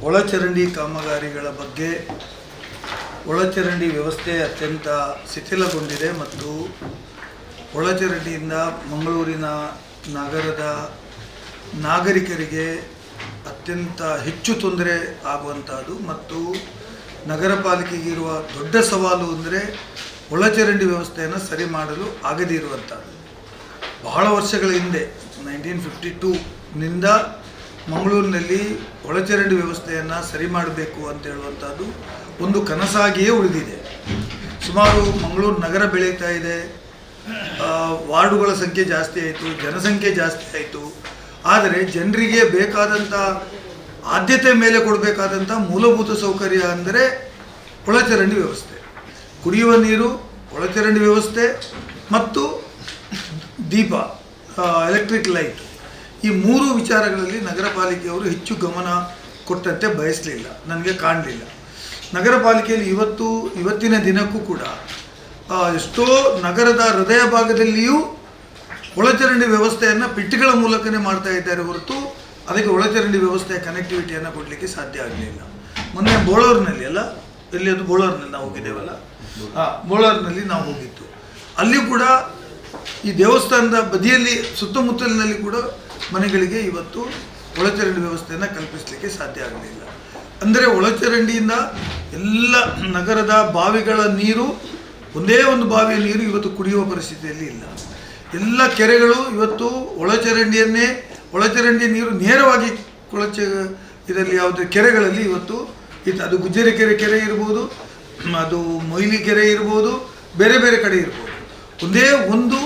ಒಳಚರಂಡಿ ಕಾಮಗಾರಿಗಳ ಬಗ್ಗೆ ಒಳಚರಂಡಿ ವ್ಯವಸ್ಥೆ ಅತ್ಯಂತ ಶಿಥಿಲಗೊಂಡಿದೆ ಮತ್ತು ಒಳಚರಂಡಿಯಿಂದ ಮಂಗಳೂರಿನ ನಗರದ ನಾಗರಿಕರಿಗೆ ಅತ್ಯಂತ ಹೆಚ್ಚು ತೊಂದರೆ ಆಗುವಂಥದ್ದು ಮತ್ತು ನಗರ ಪಾಲಿಕೆಗೆ ಇರುವ ದೊಡ್ಡ ಸವಾಲು ಅಂದರೆ ಒಳಚರಂಡಿ ವ್ಯವಸ್ಥೆಯನ್ನು ಸರಿ ಮಾಡಲು ಆಗದೇ ಇರುವಂಥದ್ದು. ಬಹಳ ವರ್ಷಗಳ ಹಿಂದೆ 1952ನಿಂದ ಮಂಗಳೂರಿನಲ್ಲಿ ಒಳಚರಂಡಿ ವ್ಯವಸ್ಥೆಯನ್ನು ಸರಿ ಮಾಡಬೇಕು ಅಂತ ಹೇಳುವಂಥದ್ದು ಒಂದು ಕನಸಾಗಿಯೇ ಉಳಿದಿದೆ. ಸುಮಾರು ಮಂಗಳೂರು ನಗರ ಬೆಳೀತಾ ಇದೆ, ವಾರ್ಡುಗಳ ಸಂಖ್ಯೆ ಜಾಸ್ತಿ ಆಯಿತು, ಜನಸಂಖ್ಯೆ ಜಾಸ್ತಿ ಆಯಿತು. ಆದರೆ ಜನರಿಗೆ ಬೇಕಾದಂಥ ಆದ್ಯತೆ ಮೇಲೆ ಕೊಡಬೇಕಾದಂಥ ಮೂಲಭೂತ ಸೌಕರ್ಯ ಅಂದರೆ ಒಳಚರಂಡಿ ವ್ಯವಸ್ಥೆ, ಕುಡಿಯುವ ನೀರು, ಒಳಚರಂಡಿ ವ್ಯವಸ್ಥೆ ಮತ್ತು ದೀಪ, ಎಲೆಕ್ಟ್ರಿಕ್ ಲೈಟ್. ಈ ಮೂರು ವಿಚಾರಗಳಲ್ಲಿ ನಗರ ಪಾಲಿಕೆಯವರು ಹೆಚ್ಚು ಗಮನ ಕೊಟ್ಟಂತೆ ಬಯಸಲಿಲ್ಲ, ನನಗೆ ಕಾಣಲಿಲ್ಲ. ನಗರ ಪಾಲಿಕೆಯಲ್ಲಿ ಇವತ್ತಿನ ದಿನಕ್ಕೂ ಕೂಡ ಎಷ್ಟೋ ನಗರದ ಹೃದಯ ಭಾಗದಲ್ಲಿಯೂ ಒಳಚರಂಡಿ ವ್ಯವಸ್ಥೆಯನ್ನು ಪಿಟ್ಟಿಗಳ ಮೂಲಕನೇ ಮಾಡ್ತಾ ಇದ್ದಾರೆ ಹೊರತು ಅದಕ್ಕೆ ಒಳಚರಂಡಿ ವ್ಯವಸ್ಥೆಯ ಕನೆಕ್ಟಿವಿಟಿಯನ್ನು ಕೊಡಲಿಕ್ಕೆ ಸಾಧ್ಯ ಆಗಲಿಲ್ಲ. ಮೊನ್ನೆ ಬೋಳೂರಿನಲ್ಲಿ ಅಲ್ಲ, ಎಲ್ಲಿ ಅದು ಬೋಳೂರಿನಲ್ಲಿ ನಾವು ಹೋಗಿದ್ದೇವಲ್ಲ, ಬೋಳೂರಿನಲ್ಲಿ ನಾವು ಹೋಗಿತ್ತು. ಅಲ್ಲಿ ಕೂಡ ಈ ದೇವಸ್ಥಾನದ ಬದಿಯಲ್ಲಿ ಸುತ್ತಮುತ್ತಲಿನಲ್ಲಿ ಕೂಡ ಮನೆಗಳಿಗೆ ಇವತ್ತು ಒಳಚರಂಡಿ ವ್ಯವಸ್ಥೆಯನ್ನು ಕಲ್ಪಿಸಲಿಕ್ಕೆ ಸಾಧ್ಯ ಆಗಲಿಲ್ಲ. ಅಂದರೆ ಒಳಚರಂಡಿಯಿಂದ ಎಲ್ಲ ನಗರದ ಬಾವಿಗಳ ನೀರು, ಒಂದೇ ಒಂದು ಬಾವಿಯ ನೀರು ಇವತ್ತು ಕುಡಿಯುವ ಪರಿಸ್ಥಿತಿಯಲ್ಲಿ ಇಲ್ಲ. ಎಲ್ಲ ಕೆರೆಗಳು ಇವತ್ತು ಒಳಚರಂಡಿಯ ನೀರು ನೇರವಾಗಿ ಇದರಲ್ಲಿ ಯಾವುದೇ ಕೆರೆಗಳಲ್ಲಿ ಇವತ್ತು ಅದು ಗುಜ್ಜರಿ ಕೆರೆ ಇರ್ಬೋದು, ಅದು ಮೊಯ್ಲಿ ಕೆರೆ ಇರ್ಬೋದು, ಬೇರೆ ಬೇರೆ ಕಡೆ ಇರ್ಬೋದು, ಒಂದೇ ಒಂದು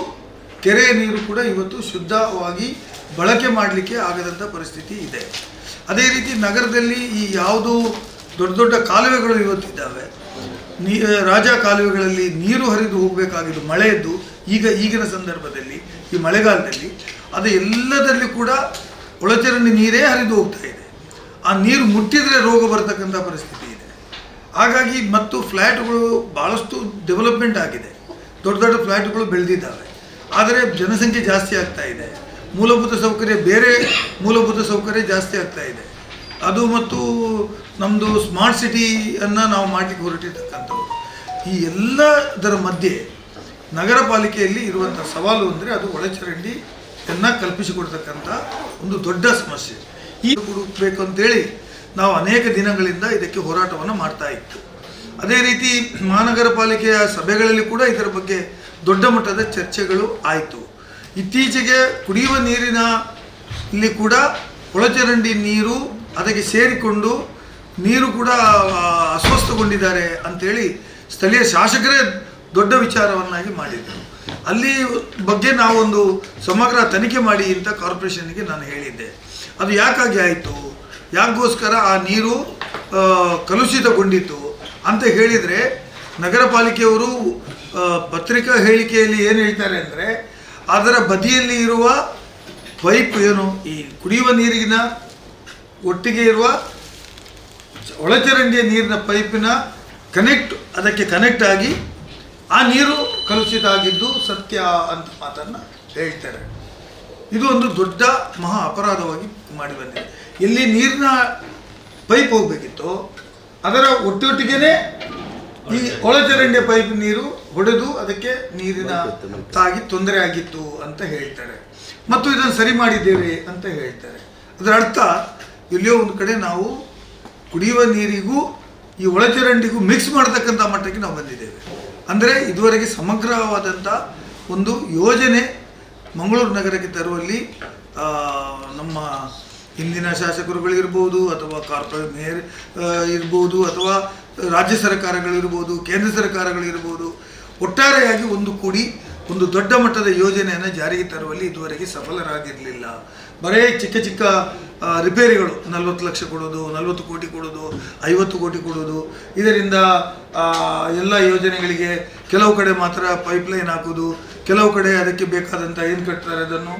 ಕೆರೆಯ ನೀರು ಕೂಡ ಇವತ್ತು ಶುದ್ಧವಾಗಿ ಬಳಕೆ ಮಾಡಲಿಕ್ಕೆ ಆಗದಂಥ ಪರಿಸ್ಥಿತಿ ಇದೆ. ಅದೇ ರೀತಿ ನಗರದಲ್ಲಿ ಈ ಯಾವುದು ದೊಡ್ಡ ದೊಡ್ಡ ಕಾಲುವೆಗಳು ಇವತ್ತಿದ್ದಾವೆ, ರಾಜ ಕಾಲುವೆಗಳಲ್ಲಿ ನೀರು ಹರಿದು ಹೋಗಬೇಕಾಗಿದ್ದು ಮಳೆಯದ್ದು ಈಗಿನ ಸಂದರ್ಭದಲ್ಲಿ ಈ ಮಳೆಗಾಲದಲ್ಲಿ ಅದು ಎಲ್ಲದರಲ್ಲಿ ಕೂಡ ಒಳಚರಂಡಿ ನೀರೇ ಹರಿದು ಹೋಗ್ತಾ ಇದೆ. ಆ ನೀರು ಮುಟ್ಟಿದರೆ ರೋಗ ಬರತಕ್ಕಂಥ ಪರಿಸ್ಥಿತಿ ಇದೆ. ಹಾಗಾಗಿ ಮತ್ತು ಫ್ಲ್ಯಾಟ್ಗಳು ಭಾಳಷ್ಟು ಡೆವಲಪ್ಮೆಂಟ್ ಆಗಿದೆ, ದೊಡ್ಡ ದೊಡ್ಡ ಫ್ಲ್ಯಾಟ್ಗಳು ಬೆಳೆದಿದ್ದಾವೆ. ಆದರೆ ಜನಸಂಖ್ಯೆ ಜಾಸ್ತಿ ಆಗ್ತಾ ಇದೆ, ಬೇರೆ ಮೂಲಭೂತ ಸೌಕರ್ಯ ಜಾಸ್ತಿ ಆಗ್ತಾ ಇದೆ. ಅದು ಮತ್ತು ನಮ್ಮದು ಸ್ಮಾರ್ಟ್ ಸಿಟಿಯನ್ನು ನಾವು ಮಾಡಲಿಕ್ಕೆ ಹೊರಟಿರ್ತಕ್ಕಂಥದ್ದು. ಈ ಎಲ್ಲದರ ಮಧ್ಯೆ ನಗರ ಪಾಲಿಕೆಯಲ್ಲಿ ಇರುವಂಥ ಸವಾಲು ಅಂದರೆ ಅದು ಒಳಚರಂಡಿಯನ್ನು ಕಲ್ಪಿಸಿಕೊಡ್ತಕ್ಕಂಥ ಒಂದು ದೊಡ್ಡ ಸಮಸ್ಯೆ. ಈ ಹುಡುಕಬೇಕು ಅಂತೇಳಿ ನಾವು ಅನೇಕ ದಿನಗಳಿಂದ ಇದಕ್ಕೆ ಹೋರಾಟವನ್ನು ಮಾಡ್ತಾ ಇತ್ತು. ಅದೇ ರೀತಿ ಮಹಾನಗರ ಪಾಲಿಕೆಯ ಸಭೆಗಳಲ್ಲಿ ಕೂಡ ಇದರ ಬಗ್ಗೆ ದೊಡ್ಡ ಮಟ್ಟದ ಚರ್ಚೆಗಳು ಆಯಿತು. ಇತ್ತೀಚೆಗೆ ಕುಡಿಯುವ ನೀರಿನಲ್ಲಿ ಕೂಡ ಒಳಚರಂಡಿ ನೀರು ಅದಕ್ಕೆ ಸೇರಿಕೊಂಡು ನೀರು ಕೂಡ ಅಸ್ವಸ್ಥಗೊಂಡಿದ್ದಾರೆ ಅಂಥೇಳಿ ಸ್ಥಳೀಯ ಶಾಸಕರೇ ದೊಡ್ಡ ವಿಚಾರವನ್ನಾಗಿ ಮಾಡಿದರು. ಅಲ್ಲಿ ಬಗ್ಗೆ ನಾವೊಂದು ಸಮಗ್ರ ತನಿಖೆ ಮಾಡಿ ಅಂತ ಕಾರ್ಪೊರೇಷನ್ಗೆ ನಾನು ಹೇಳಿದ್ದೆ. ಅದು ಯಾಕಾಗಿ ಆಯಿತು, ಯಾಕೋಸ್ಕರ ಆ ನೀರು ಕಲುಷಿತಗೊಂಡಿತು ಅಂತ ಹೇಳಿದರೆ ನಗರ ಪಾಲಿಕೆಯವರು ಪತ್ರಿಕಾ ಹೇಳಿಕೆಯಲ್ಲಿ ಏನು ಹೇಳ್ತಾರೆ ಅಂದರೆ ಅದರ ಬದಿಯಲ್ಲಿ ಇರುವ ಪೈಪ್ ಏನು ಈ ಕುಡಿಯುವ ನೀರಿನ ಒಟ್ಟಿಗೆ ಇರುವ ಒಳಚರಂಡಿಯ ನೀರಿನ ಪೈಪಿನ ಅದಕ್ಕೆ ಕನೆಕ್ಟ್ ಆಗಿ ಆ ನೀರು ಕಲುಷಿತ ಆಗಿದ್ದು ಸತ್ಯ ಅಂತ ಮಾತನ್ನು ಹೇಳ್ತಾರೆ. ಇದು ಒಂದು ದೊಡ್ಡ ಮಹಾ ಅಪರಾಧವಾಗಿ ಮಾಡಿ ಬಂದಿದೆ. ಎಲ್ಲಿ ನೀರಿನ ಪೈಪ್ ಹೋಗಬೇಕಿತ್ತು ಅದರ ಒಟ್ಟೊಟ್ಟಿಗೆ ಈ ಒಳಚರಂಡಿಯ ಪೈಪ್ ನೀರು ಹೊಡೆದು ಅದಕ್ಕೆ ನೀರಿನ ತಾಗಿ ತೊಂದರೆ ಆಗಿತ್ತು ಅಂತ ಹೇಳ್ತಾರೆ ಮತ್ತು ಇದನ್ನು ಸರಿ ಮಾಡಿದ್ದೇವೆ ಅಂತ ಹೇಳ್ತಾರೆ. ಅದರ ಅರ್ಥ ಎಲ್ಲಿಯೋ ಒಂದು ಕಡೆ ನಾವು ಕುಡಿಯುವ ನೀರಿಗೂ ಈ ಒಳಚರಂಡಿಗೂ ಮಿಕ್ಸ್ ಮಾಡತಕ್ಕಂಥ ಮಟ್ಟಕ್ಕೆ ನಾವು ಬಂದಿದ್ದೇವೆ. ಅಂದರೆ ಇದುವರೆಗೆ ಸಮಗ್ರವಾದಂಥ ಒಂದು ಯೋಜನೆ ಮಂಗಳೂರು ನಗರಕ್ಕೆ ತರುವಲ್ಲಿ ನಮ್ಮ ಹಿಂದಿನ ಶಾಸಕರುಗಳಿರ್ಬೋದು ಅಥವಾ ಮೇಯರ್ ಇರ್ಬೋದು ಅಥವಾ ರಾಜ್ಯ ಸರ್ಕಾರಗಳಿರ್ಬೋದು, ಕೇಂದ್ರ ಸರ್ಕಾರಗಳಿರ್ಬೋದು, ಒಟ್ಟಾರೆಯಾಗಿ ಒಂದು ದೊಡ್ಡ ಮಟ್ಟದ ಯೋಜನೆಯನ್ನು ಜಾರಿಗೆ ತರುವಲ್ಲಿ ಇದುವರೆಗೆ ಸಫಲರಾಗಿರಲಿಲ್ಲ. ಬರೇ ಚಿಕ್ಕ ರಿಪೇರಿಗಳು 40 ಲಕ್ಷ ಕೊಡೋದು, 40 ಕೋಟಿ ಕೊಡೋದು, 50 ಕೋಟಿ ಕೊಡೋದು, ಇದರಿಂದ ಎಲ್ಲ ಯೋಜನೆಗಳಿಗೆ ಕೆಲವು ಕಡೆ ಮಾತ್ರ ಪೈಪ್ಲೈನ್ ಹಾಕೋದು, ಕೆಲವು ಕಡೆ ಅದಕ್ಕೆ ಬೇಕಾದಂಥ ಏನು ಕಟ್ತಾರೆ ಅದನ್ನು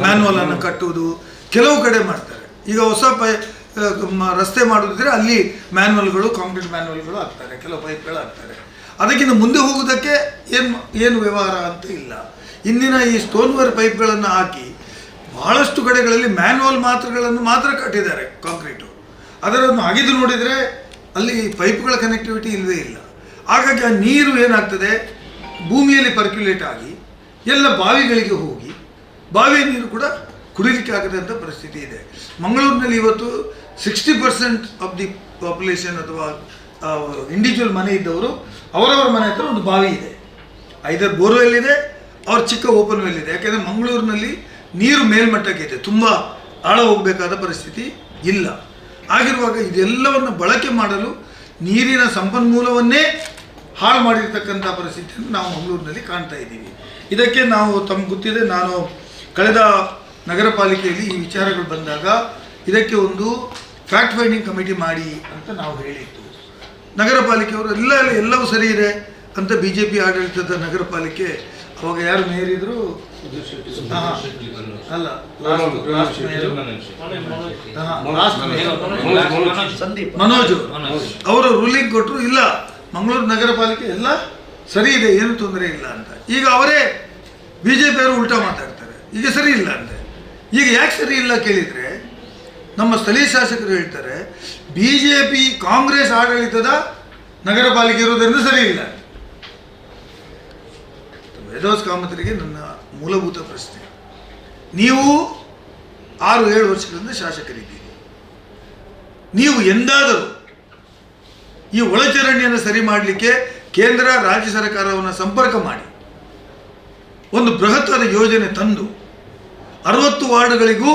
ಮ್ಯಾನ್ಯುವಲನ್ನು ಕಟ್ಟುವುದು, ಕೆಲವು ಕಡೆ ಮಾಡ್ತಾರೆ. ಈಗ ಹೊಸ ರಸ್ತೆ ಮಾಡೋದಿದ್ರೆ ಅಲ್ಲಿ ಮ್ಯಾನ್ಯುವಲ್ಗಳು, ಕಾಂಕ್ರೀಟ್ ಮ್ಯಾನ್ಯುವಲ್ಗಳು ಹಾಕ್ತಾರೆ, ಕೆಲವು ಪೈಪ್ಗಳು ಹಾಕ್ತಾರೆ. ಅದಕ್ಕಿಂತ ಮುಂದೆ ಹೋಗೋದಕ್ಕೆ ಏನು ವ್ಯವಹಾರ ಅಂತ ಇಲ್ಲ. ಇಂದಿನ ಈ ಸ್ಟೋನ್ವೇರ್ ಪೈಪ್ಗಳನ್ನು ಹಾಕಿ ಬಹಳಷ್ಟು ಕಡೆಗಳಲ್ಲಿ ಮ್ಯಾನ್ಯುವಲ್ ಮಾತ್ರಗಳನ್ನು ಮಾತ್ರ ಕಟ್ಟಿದ್ದಾರೆ ಕಾಂಕ್ರೀಟು. ಅದರನ್ನು ಅಗೆದು ನೋಡಿದರೆ ಅಲ್ಲಿ ಪೈಪ್ಗಳ ಕನೆಕ್ಟಿವಿಟಿ ಇಲ್ಲವೇ ಇಲ್ಲ. ಹಾಗಾಗಿ ಆ ನೀರು ಏನಾಗ್ತದೆ, ಭೂಮಿಯಲ್ಲಿ ಪರ್ಕ್ಯುಲೇಟ್ ಆಗಿ ಎಲ್ಲ ಬಾವಿಗಳಿಗೆ ಹೋಗಿ ಬಾವಿಯ ನೀರು ಕೂಡ ಕುಡಿಲಿಕ್ಕೆ ಆಗದಂಥ ಪರಿಸ್ಥಿತಿ ಇದೆ. ಮಂಗಳೂರಿನಲ್ಲಿ ಇವತ್ತು 60% ಆಫ್ ದಿ ಪಾಪ್ಯುಲೇಷನ್ ಅಥವಾ ಇಂಡಿವಿಜುವಲ್ ಮನೆ ಇದ್ದವರು ಅವರವರ ಮನೆ ಹತ್ರ ಒಂದು ಬಾವಿ ಇದೆ, ಐದರ್ ಬೋರ್ವೆಲ್ ಇದೆ, ಅವ್ರ ಚಿಕ್ಕ ಓಪನ್ ವೆಲ್ ಇದೆ. ಯಾಕೆಂದರೆ ಮಂಗಳೂರಿನಲ್ಲಿ ನೀರು ಮೇಲ್ಮಟ್ಟಕ್ಕೆ ಇದೆ, ತುಂಬ ಆಳ ಹೋಗಬೇಕಾದ ಪರಿಸ್ಥಿತಿ ಇಲ್ಲ. ಆಗಿರುವಾಗ ಇದೆಲ್ಲವನ್ನು ಬಳಕೆ ಮಾಡಲು ನೀರಿನ ಸಂಪನ್ಮೂಲವನ್ನೇ ಹಾಳು ಮಾಡಿರ್ತಕ್ಕಂಥ ಪರಿಸ್ಥಿತಿಯನ್ನು ನಾವು ಮಂಗಳೂರಿನಲ್ಲಿ ಕಾಣ್ತಾ ಇದ್ದೀವಿ. ಇದಕ್ಕೆ ನಾವು ತಮ್ಗೆ ಗೊತ್ತಿದೆ, ನಾನು ಕಳೆದ ನಗರ ಪಾಲಿಕೆಯಲ್ಲಿ ಈ ವಿಚಾರಗಳು ಬಂದಾಗ ಇದಕ್ಕೆ ಒಂದು ಫ್ಯಾಕ್ಟ್ ಫೈಂಡಿಂಗ್ ಕಮಿಟಿ ಮಾಡಿ ಅಂತ ನಾವು ಹೇಳಿತ್ತು. ನಗರ ಪಾಲಿಕೆಯವರು ಎಲ್ಲವೂ ಸರಿ ಇದೆ ಅಂತ BJP ಆಡಳಿತದ ನಗರ ಪಾಲಿಕೆ, ಅವಾಗ ಯಾರು ಮೇಯರ್ ಇದ್ರು, ಅಲ್ಲ ಮನೋಜ್ ಅವರು ರೂಲಿಂಗ್ ಕೊಟ್ಟರು, ಇಲ್ಲ ಮಂಗಳೂರು ನಗರ ಪಾಲಿಕೆ ಎಲ್ಲ ಸರಿ ಇದೆ, ಏನು ತೊಂದರೆ ಇಲ್ಲ ಅಂತ. ಈಗ ಅವರೇ BJP ಅವರು ಉಲ್ಟಾ ಮಾತಾಡ್ತಾರೆ, ಈಗ ಸರಿ ಇಲ್ಲ ಅಂತ. ಈಗ ಯಾಕೆ ಸರಿ ಇಲ್ಲ ಕೇಳಿದರೆ ನಮ್ಮ ಸ್ಥಳೀಯ ಶಾಸಕರು ಹೇಳ್ತಾರೆ BJP ಕಾಂಗ್ರೆಸ್ ಆಡಳಿತದ ನಗರ ಪಾಲಿಕೆ ಇರೋದ್ರಿಂದ ಸರಿ ಇಲ್ಲ. ವೇದವಾಸ್ ಕಾಮತರಿಗೆ ನನ್ನ ಮೂಲಭೂತ ಪ್ರಶ್ನೆ, ನೀವು 6-7 ವರ್ಷಗಳಿಂದ ಶಾಸಕರಿದ್ದೀರಿ, ನೀವು ಎಂದಾದರೂ ಈ ಒಳಚರಂಡಿಯನ್ನು ಸರಿ ಮಾಡಲಿಕ್ಕೆ ಕೇಂದ್ರ ರಾಜ್ಯ ಸರ್ಕಾರವನ್ನು ಸಂಪರ್ಕ ಮಾಡಿ ಒಂದು ಬೃಹತ್ತಾದ ಯೋಜನೆ ತಂದು 60 ವಾರ್ಡ್ಗಳಿಗೂ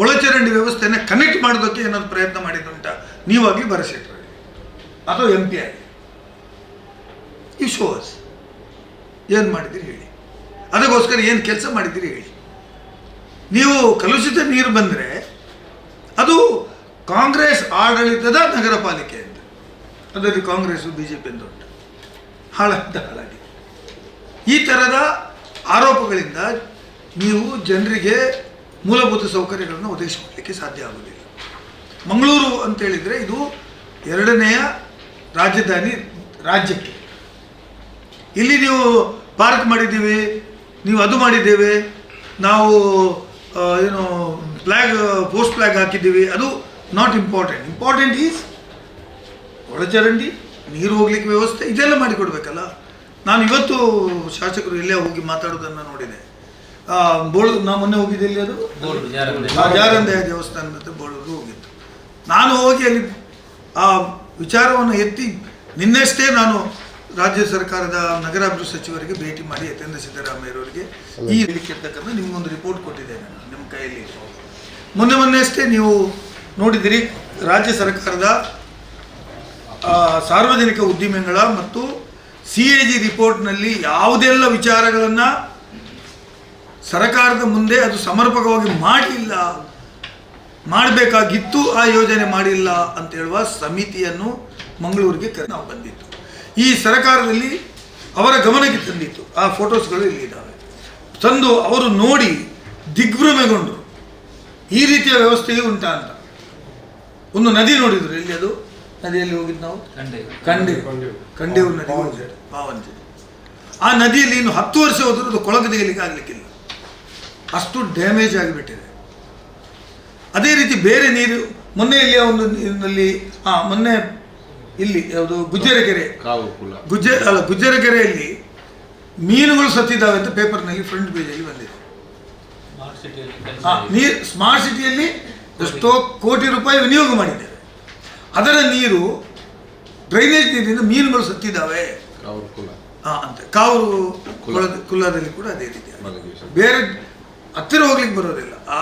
ಒಳಚರಂಡಿ ವ್ಯವಸ್ಥೆಯನ್ನು ಕನೆಕ್ಟ್ ಮಾಡೋದಕ್ಕೆ ಏನಾದರೂ ಪ್ರಯತ್ನ ಮಾಡಿದ್ದುಂಟ? ನೀವಾಗಲಿ ಬರಸೆಟ್ರಿ ಅಥವಾ MP ಆಗಿ ಈ ಶೋಸ್ ಏನು ಮಾಡಿದ್ದೀರಿ ಹೇಳಿ, ಅದಕ್ಕೋಸ್ಕರ ಏನು ಕೆಲಸ ಮಾಡಿದ್ದೀರಿ ಹೇಳಿ. ನೀವು ಕಲುಷಿತ ನೀರು ಬಂದರೆ ಅದು ಕಾಂಗ್ರೆಸ್ ಆಡಳಿತದ ನಗರ ಪಾಲಿಕೆ ಅಂತ, ಅದರಲ್ಲಿ ಕಾಂಗ್ರೆಸ್ಸು BJP ಅಂತ ಉಂಟು, ಹಾಳಾಗಿ ಈ ಥರದ ಆರೋಪಗಳಿಂದ ನೀವು ಜನರಿಗೆ ಮೂಲಭೂತ ಸೌಕರ್ಯಗಳನ್ನು ಒದಗಿಸಿಕೊಡಲಿಕ್ಕೆ ಸಾಧ್ಯ ಆಗುವುದಿಲ್ಲ. ಮಂಗಳೂರು ಅಂತೇಳಿದರೆ ಇದು 2ನೆಯ ರಾಜಧಾನಿ ರಾಜ್ಯಕ್ಕೆ. ಇಲ್ಲಿ ನೀವು ಪಾರ್ಕ್ ಮಾಡಿದ್ದೀವಿ, ನೀವು ಅದು ಮಾಡಿದ್ದೇವೆ, ನಾವು ಏನು ಪೋಸ್ಟ್ ಫ್ಲ್ಯಾಗ್ ಹಾಕಿದ್ದೀವಿ, ಅದು ನಾಟ್ ಇಂಪಾರ್ಟೆಂಟ್. ಇಂಪಾರ್ಟೆಂಟ್ ಈಸ್ ಒಳಚರಂಡಿ, ನೀರು ಹೋಗ್ಲಿಕ್ಕೆ ವ್ಯವಸ್ಥೆ, ಇದೆಲ್ಲ ಮಾಡಿಕೊಡ್ಬೇಕಲ್ಲ. ನಾನು ಇವತ್ತು ಶಾಸಕರು ಇಲ್ಲೇ ಹೋಗಿ ಮಾತಾಡೋದನ್ನು ನೋಡಿದೆ. ನಾವು ಮೊನ್ನೆ ಹೋಗಿದ್ದೆ, ಇಲ್ಲಿ ಅದು ಜಾರಂದೆಯ ದೇವಸ್ಥಾನದ ಬೋಳೂರು ಹೋಗಿತ್ತು. ನಾನು ಹೋಗಿ ಅಲ್ಲಿ ಆ ವಿಚಾರವನ್ನು ಎತ್ತಿ ನಿನ್ನೆಷ್ಟೇ ನಾನು ರಾಜ್ಯ ಸರ್ಕಾರದ ನಗರಾಭಿವೃದ್ಧಿ ಸಚಿವರಿಗೆ ಭೇಟಿ ಮಾಡಿ ಯತೀಂದ್ರ ಸಿದ್ದರಾಮಯ್ಯರವರಿಗೆ ಈ ಹೇಳಿರ್ತಕ್ಕಂಥ ನಿಮಗೊಂದು ರಿಪೋರ್ಟ್ ಕೊಟ್ಟಿದ್ದೇನೆ ನಾನು ನಿಮ್ಮ ಕೈಯಲ್ಲಿ. ಮೊನ್ನೆಯಷ್ಟೇ ನೀವು ನೋಡಿದಿರಿ, ರಾಜ್ಯ ಸರ್ಕಾರದ ಸಾರ್ವಜನಿಕ ಉದ್ದಿಮೆಗಳ ಮತ್ತು CAG ರಿಪೋರ್ಟ್ನಲ್ಲಿ ಯಾವುದೆಲ್ಲ ವಿಚಾರಗಳನ್ನು ಸರ್ಕಾರದ ಮುಂದೆ ಅದು ಸಮರ್ಪಕವಾಗಿ ಮಾಡಲಿಲ್ಲ, ಮಾಡಬೇಕಾಗಿತ್ತು, ಆ ಯೋಜನೆ ಮಾಡಿಲ್ಲ ಅಂತ ಹೇಳುವ ಸಮಿತಿಯನ್ನು ಮಂಗಳೂರಿಗೆ ನಾವು ಬಂದಿತ್ತು. ಈ ಸರ್ಕಾರದಲ್ಲಿ ಅವರ ಗಮನಕ್ಕೆ ತಂದಿತ್ತು. ಆ ಫೋಟೋಸ್ಗಳು ಇಲ್ಲಿ ಇದ್ದಾವೆ. ತಂದು ಅವರು ನೋಡಿ ದಿಗ್ಭ್ರಮೆಗೊಂಡರು, ಈ ರೀತಿಯ ವ್ಯವಸ್ಥೆಯೂ ಉಂಟಾ ಅಂತ. ಒಂದು ನದಿ ನೋಡಿದ್ರು, ಎಲ್ಲಿ ಅದು ನದಿಯಲ್ಲಿ ಹೋಗಿದ್ದು ನಾವು, ಕಂಡೇವು ನದಿ ಹೋಗಿದ್ದು, ಪಾವಂಜೆ. ಆ ನದಿಯಲ್ಲಿ ಇನ್ನು 10 ವರ್ಷ ಹೋದರೂ ಅದು ಕೊಳಗದೆಯಲಿಕ್ಕೆ ಆಗಲಿಕ್ಕಿಲ್ಲ, ಅಷ್ಟು ಡ್ಯಾಮೇಜ್ ಆಗಿಬಿಟ್ಟಿದೆ. ಅದೇ ರೀತಿ ಬೇರೆ ನೀರು, ಮೊನ್ನೆ ಇಲ್ಲಿ ಒಂದು ನೀರಿನಲ್ಲಿ ಮೊನ್ನೆ ಇಲ್ಲಿ ಯಾವುದು ಗುಜ್ಜರಕೆರೆಯಲ್ಲಿ ಮೀನುಗಳು ಸತ್ತಿದ್ದಾವೆ ಅಂತ ಪೇಪರ್ನಲ್ಲಿ ಫ್ರಂಟ್ ಪೇಜಲ್ಲಿ ಬಂದಿದೆ. ಸ್ಮಾರ್ಟ್ ಸಿಟಿಯಲ್ಲಿ ಎಷ್ಟೋ ಕೋಟಿ ರೂಪಾಯಿ ವಿನಿಯೋಗ ಮಾಡಿದ್ದೇವೆ, ಅದರ ನೀರು ಡ್ರೈನೇಜ್ ನೀರಿನಿಂದ ಮೀನುಗಳು ಸತ್ತಿದ್ದಾವೆ ಅಂತ. ಕಾವೂರು ಕುಲ್ಲದಲ್ಲಿ ಕೂಡ ಅದೇ ರೀತಿ, ಬೇರೆ ಹತ್ತಿರ ಹೋಗ್ಲಿಕ್ಕೆ ಬರೋದಿಲ್ಲ. ಆ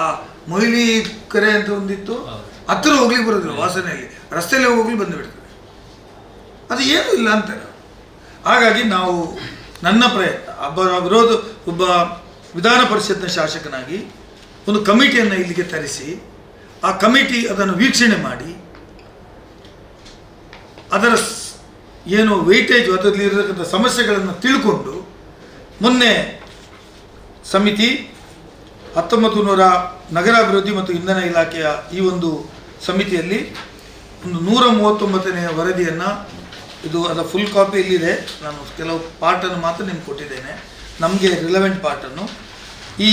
ಮೊಯ್ಲಿ ಕೆರೆ ಅಂತ ಒಂದಿತ್ತು, ಹತ್ತಿರ ಹೋಗ್ಲಿಕ್ಕೆ ಬರೋದಿಲ್ಲ, ವಾಸನೆಯಲ್ಲಿ ರಸ್ತೆಯಲ್ಲಿ ಹೋಗ್ಲಿಕ್ಕೆ ಬಂದುಬಿಡ್ತದೆ. ಅದು ಏನೂ ಇಲ್ಲ ಅಂತಾರೆ. ಹಾಗಾಗಿ ನಾವು ನನ್ನ ಪ್ರಯತ್ನ, ಒಬ್ಬ ವಿಧಾನ ಪರಿಷತ್ನ ಶಾಸಕನಾಗಿ ಒಂದು ಕಮಿಟಿಯನ್ನು ಇಲ್ಲಿಗೆ ತರಿಸಿ, ಆ ಕಮಿಟಿ ಅದನ್ನು ವೀಕ್ಷಣೆ ಮಾಡಿ ಅದರ ಏನು ವೆಯ್ಟೇಜು, ಅದರಲ್ಲಿ ಇರತಕ್ಕಂಥ ಸಮಸ್ಯೆಗಳನ್ನು ತಿಳ್ಕೊಂಡು, ಮೊನ್ನೆ ಸಮಿತಿ 1900 ನಗರಾಭಿವೃದ್ಧಿ ಮತ್ತು ಇಂಧನ ಇಲಾಖೆಯ ಈ ಒಂದು ಸಮಿತಿಯಲ್ಲಿ ಒಂದು 139ನೇ ವರದಿಯನ್ನು, ಇದು ಅದರ ಫುಲ್ ಕಾಪಿ ಇಲ್ಲಿದೆ, ನಾನು ಕೆಲವು ಪಾರ್ಟನ್ನು ಮಾತ್ರ ನಿಮ್ಗೆ ಕೊಟ್ಟಿದ್ದೇನೆ, ನಮಗೆ ರಿಲೆವೆಂಟ್ ಪಾರ್ಟನ್ನು. ಈ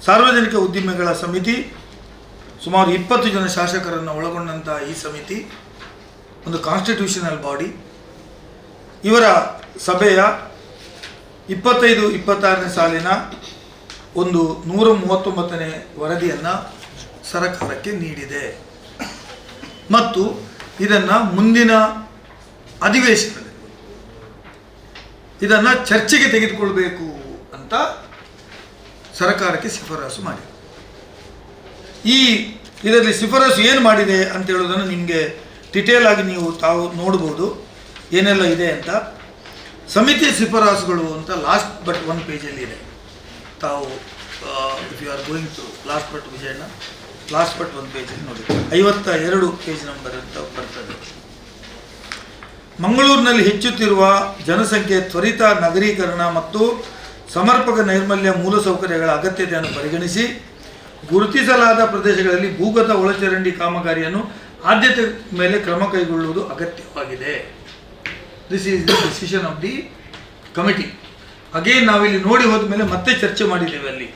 ಸಾರ್ವಜನಿಕ ಉದ್ದಿಮೆಗಳ ಸಮಿತಿ ಸುಮಾರು 20 ಜನ ಶಾಸಕರನ್ನು ಒಳಗೊಂಡಂಥ ಈ ಸಮಿತಿ ಒಂದು ಕಾನ್ಸ್ಟಿಟ್ಯೂಷನಲ್ ಬಾಡಿ. ಇವರ ಸಭೆಯ 25-26ನೇ ಸಾಲಿನ ಒಂದು 139ನೇ ವರದಿಯನ್ನು ಸರಕಾರಕ್ಕೆ ನೀಡಿದೆ ಮತ್ತು ಇದನ್ನು ಮುಂದಿನ ಅಧಿವೇಶನದಲ್ಲಿ ಇದನ್ನು ಚರ್ಚೆಗೆ ತೆಗೆದುಕೊಳ್ಬೇಕು ಅಂತ ಸರಕಾರಕ್ಕೆ ಶಿಫಾರಸು ಮಾಡಿದೆ. ಇದರಲ್ಲಿ ಶಿಫಾರಸು ಏನು ಮಾಡಿದೆ ಅಂತ ಹೇಳೋದನ್ನು ನಿಮಗೆ ಡಿಟೇಲ್ ಆಗಿ ನೀವು ತಾವು ನೋಡ್ಬೋದು ಏನೆಲ್ಲ ಇದೆ ಅಂತ. ಸಮಿತಿಯ ಶಿಫಾರಸುಗಳು ಅಂತ ಲಾಸ್ಟ್ ಬಟ್ 1 ಪೇಜಲ್ಲಿ ಇದೆ. ತಾವು if you are going to last but ವಿಜಯಣ್ಣ ಲಾಸ್ಟ್ ಬಟ್ 1 ಪೇಜಲ್ಲಿ ನೋಡಿ 52 ಪೇಜ್ ನಂಬರ್ ಅಂತ ಬರ್ತದೆ. ಮಂಗಳೂರಿನಲ್ಲಿ ಹೆಚ್ಚುತ್ತಿರುವ ಜನಸಂಖ್ಯೆ, ತ್ವರಿತ ನಗರೀಕರಣ ಮತ್ತು ಸಮರ್ಪಕ ನೈರ್ಮಲ್ಯ ಮೂಲಸೌಕರ್ಯಗಳ ಅಗತ್ಯತೆಯನ್ನು ಪರಿಗಣಿಸಿ ಗುರುತಿಸಲಾದ ಪ್ರದೇಶಗಳಲ್ಲಿ ಭೂಗತ ಒಳಚರಂಡಿ ಕಾಮಗಾರಿಯನ್ನು ಆದ್ಯತೆ ಮೇಲೆ ಕ್ರಮ ಕೈಗೊಳ್ಳುವುದು ಅಗತ್ಯವಾಗಿದೆ. This is the decision of the committee. Again ನಾವಿಲ್ಲಿ ನೋಡಿ ಹೋದ ಮೇಲೆ ಮತ್ತೆ ಚರ್ಚೆ ಮಾಡಿದ್ದೇವೆ. ಅಲ್ಲಿ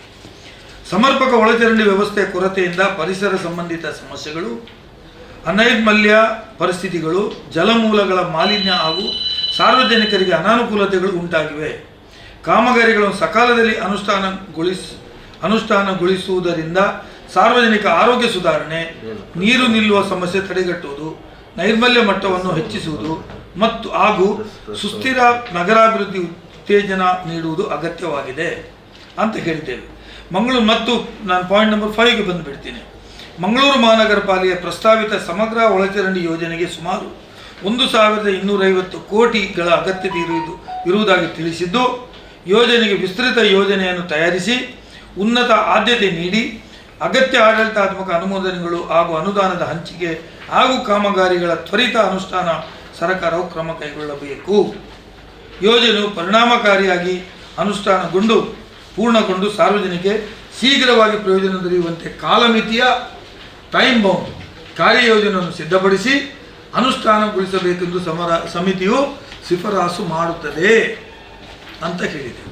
ಸಮರ್ಪಕ ಒಳಚರಂಡಿ ವ್ಯವಸ್ಥೆಯ ಕೊರತೆಯಿಂದ ಪರಿಸರ ಸಂಬಂಧಿತ ಸಮಸ್ಯೆಗಳು, ಅನೈರ್ಮಲ್ಯ ಪರಿಸ್ಥಿತಿಗಳು, ಜಲಮೂಲಗಳ ಮಾಲಿನ್ಯ ಹಾಗೂ ಸಾರ್ವಜನಿಕರಿಗೆ ಅನಾನುಕೂಲತೆಗಳು ಉಂಟಾಗಿವೆ. ಕಾಮಗಾರಿಗಳನ್ನು ಸಕಾಲದಲ್ಲಿ ಅನುಷ್ಠಾನಗೊಳಿಸುವುದರಿಂದ ಸಾರ್ವಜನಿಕ ಆರೋಗ್ಯ ಸುಧಾರಣೆ, ನೀರು ನಿಲ್ಲುವ ಸಮಸ್ಯೆ ತಡೆಗಟ್ಟುವುದು, ನೈರ್ಮಲ್ಯ ಮಟ್ಟವನ್ನು ಹೆಚ್ಚಿಸುವುದು ಹಾಗೂ ಸುಸ್ಥಿರ ನಗರಾಭಿವೃದ್ಧಿ ಉತ್ತೇಜನ ನೀಡುವುದು ಅಗತ್ಯವಾಗಿದೆ ಅಂತ ಹೇಳಿದ್ದೇವೆ. ಮಂಗಳೂರು ಮತ್ತು ನಾನು ಪಾಯಿಂಟ್ ನಂಬರ್ 5ಗೆ ಬಂದುಬಿಡ್ತೀನಿ. ಮಂಗಳೂರು ಮಹಾನಗರ ಪಾಲಿಕೆಯ ಪ್ರಸ್ತಾವಿತ ಸಮಗ್ರ ಒಳಚರಂಡಿ ಯೋಜನೆಗೆ ಸುಮಾರು 1250 ಕೋಟಿಗಳ ಅಗತ್ಯತೆ ಇರುವುದಾಗಿ ತಿಳಿಸಿದ್ದು, ಯೋಜನೆಗೆ ವಿಸ್ತೃತ ಯೋಜನೆಯನ್ನು ತಯಾರಿಸಿ ಉನ್ನತ ಆದ್ಯತೆ ನೀಡಿ ಅಗತ್ಯ ಆಡಳಿತಾತ್ಮಕ ಅನುಮೋದನೆಗಳು ಹಾಗೂ ಅನುದಾನದ ಹಂಚಿಕೆ ಹಾಗೂ ಕಾಮಗಾರಿಗಳ ತ್ವರಿತ ಅನುಷ್ಠಾನ ಸರ್ಕಾರವು ಕ್ರಮ ಕೈಗೊಳ್ಳಬೇಕು. ಯೋಜನೆಯು ಪರಿಣಾಮಕಾರಿಯಾಗಿ ಅನುಷ್ಠಾನಗೊಂಡು ಪೂರ್ಣಗೊಂಡು ಸಾರ್ವಜನಿಕ ಶೀಘ್ರವಾಗಿ ಪ್ರಯೋಜನ ದೊರೆಯುವಂತೆ ಕಾಲಮಿತಿಯ ಟೈಮ್ ಬೌಂಡ್ ಕಾರ್ಯಯೋಜನೆಯನ್ನು ಸಿದ್ಧಪಡಿಸಿ ಅನುಷ್ಠಾನಗೊಳಿಸಬೇಕೆಂದು ಸಮಿತಿಯು ಶಿಫಾರಸು ಮಾಡುತ್ತದೆ ಅಂತ ಹೇಳಿದೆ.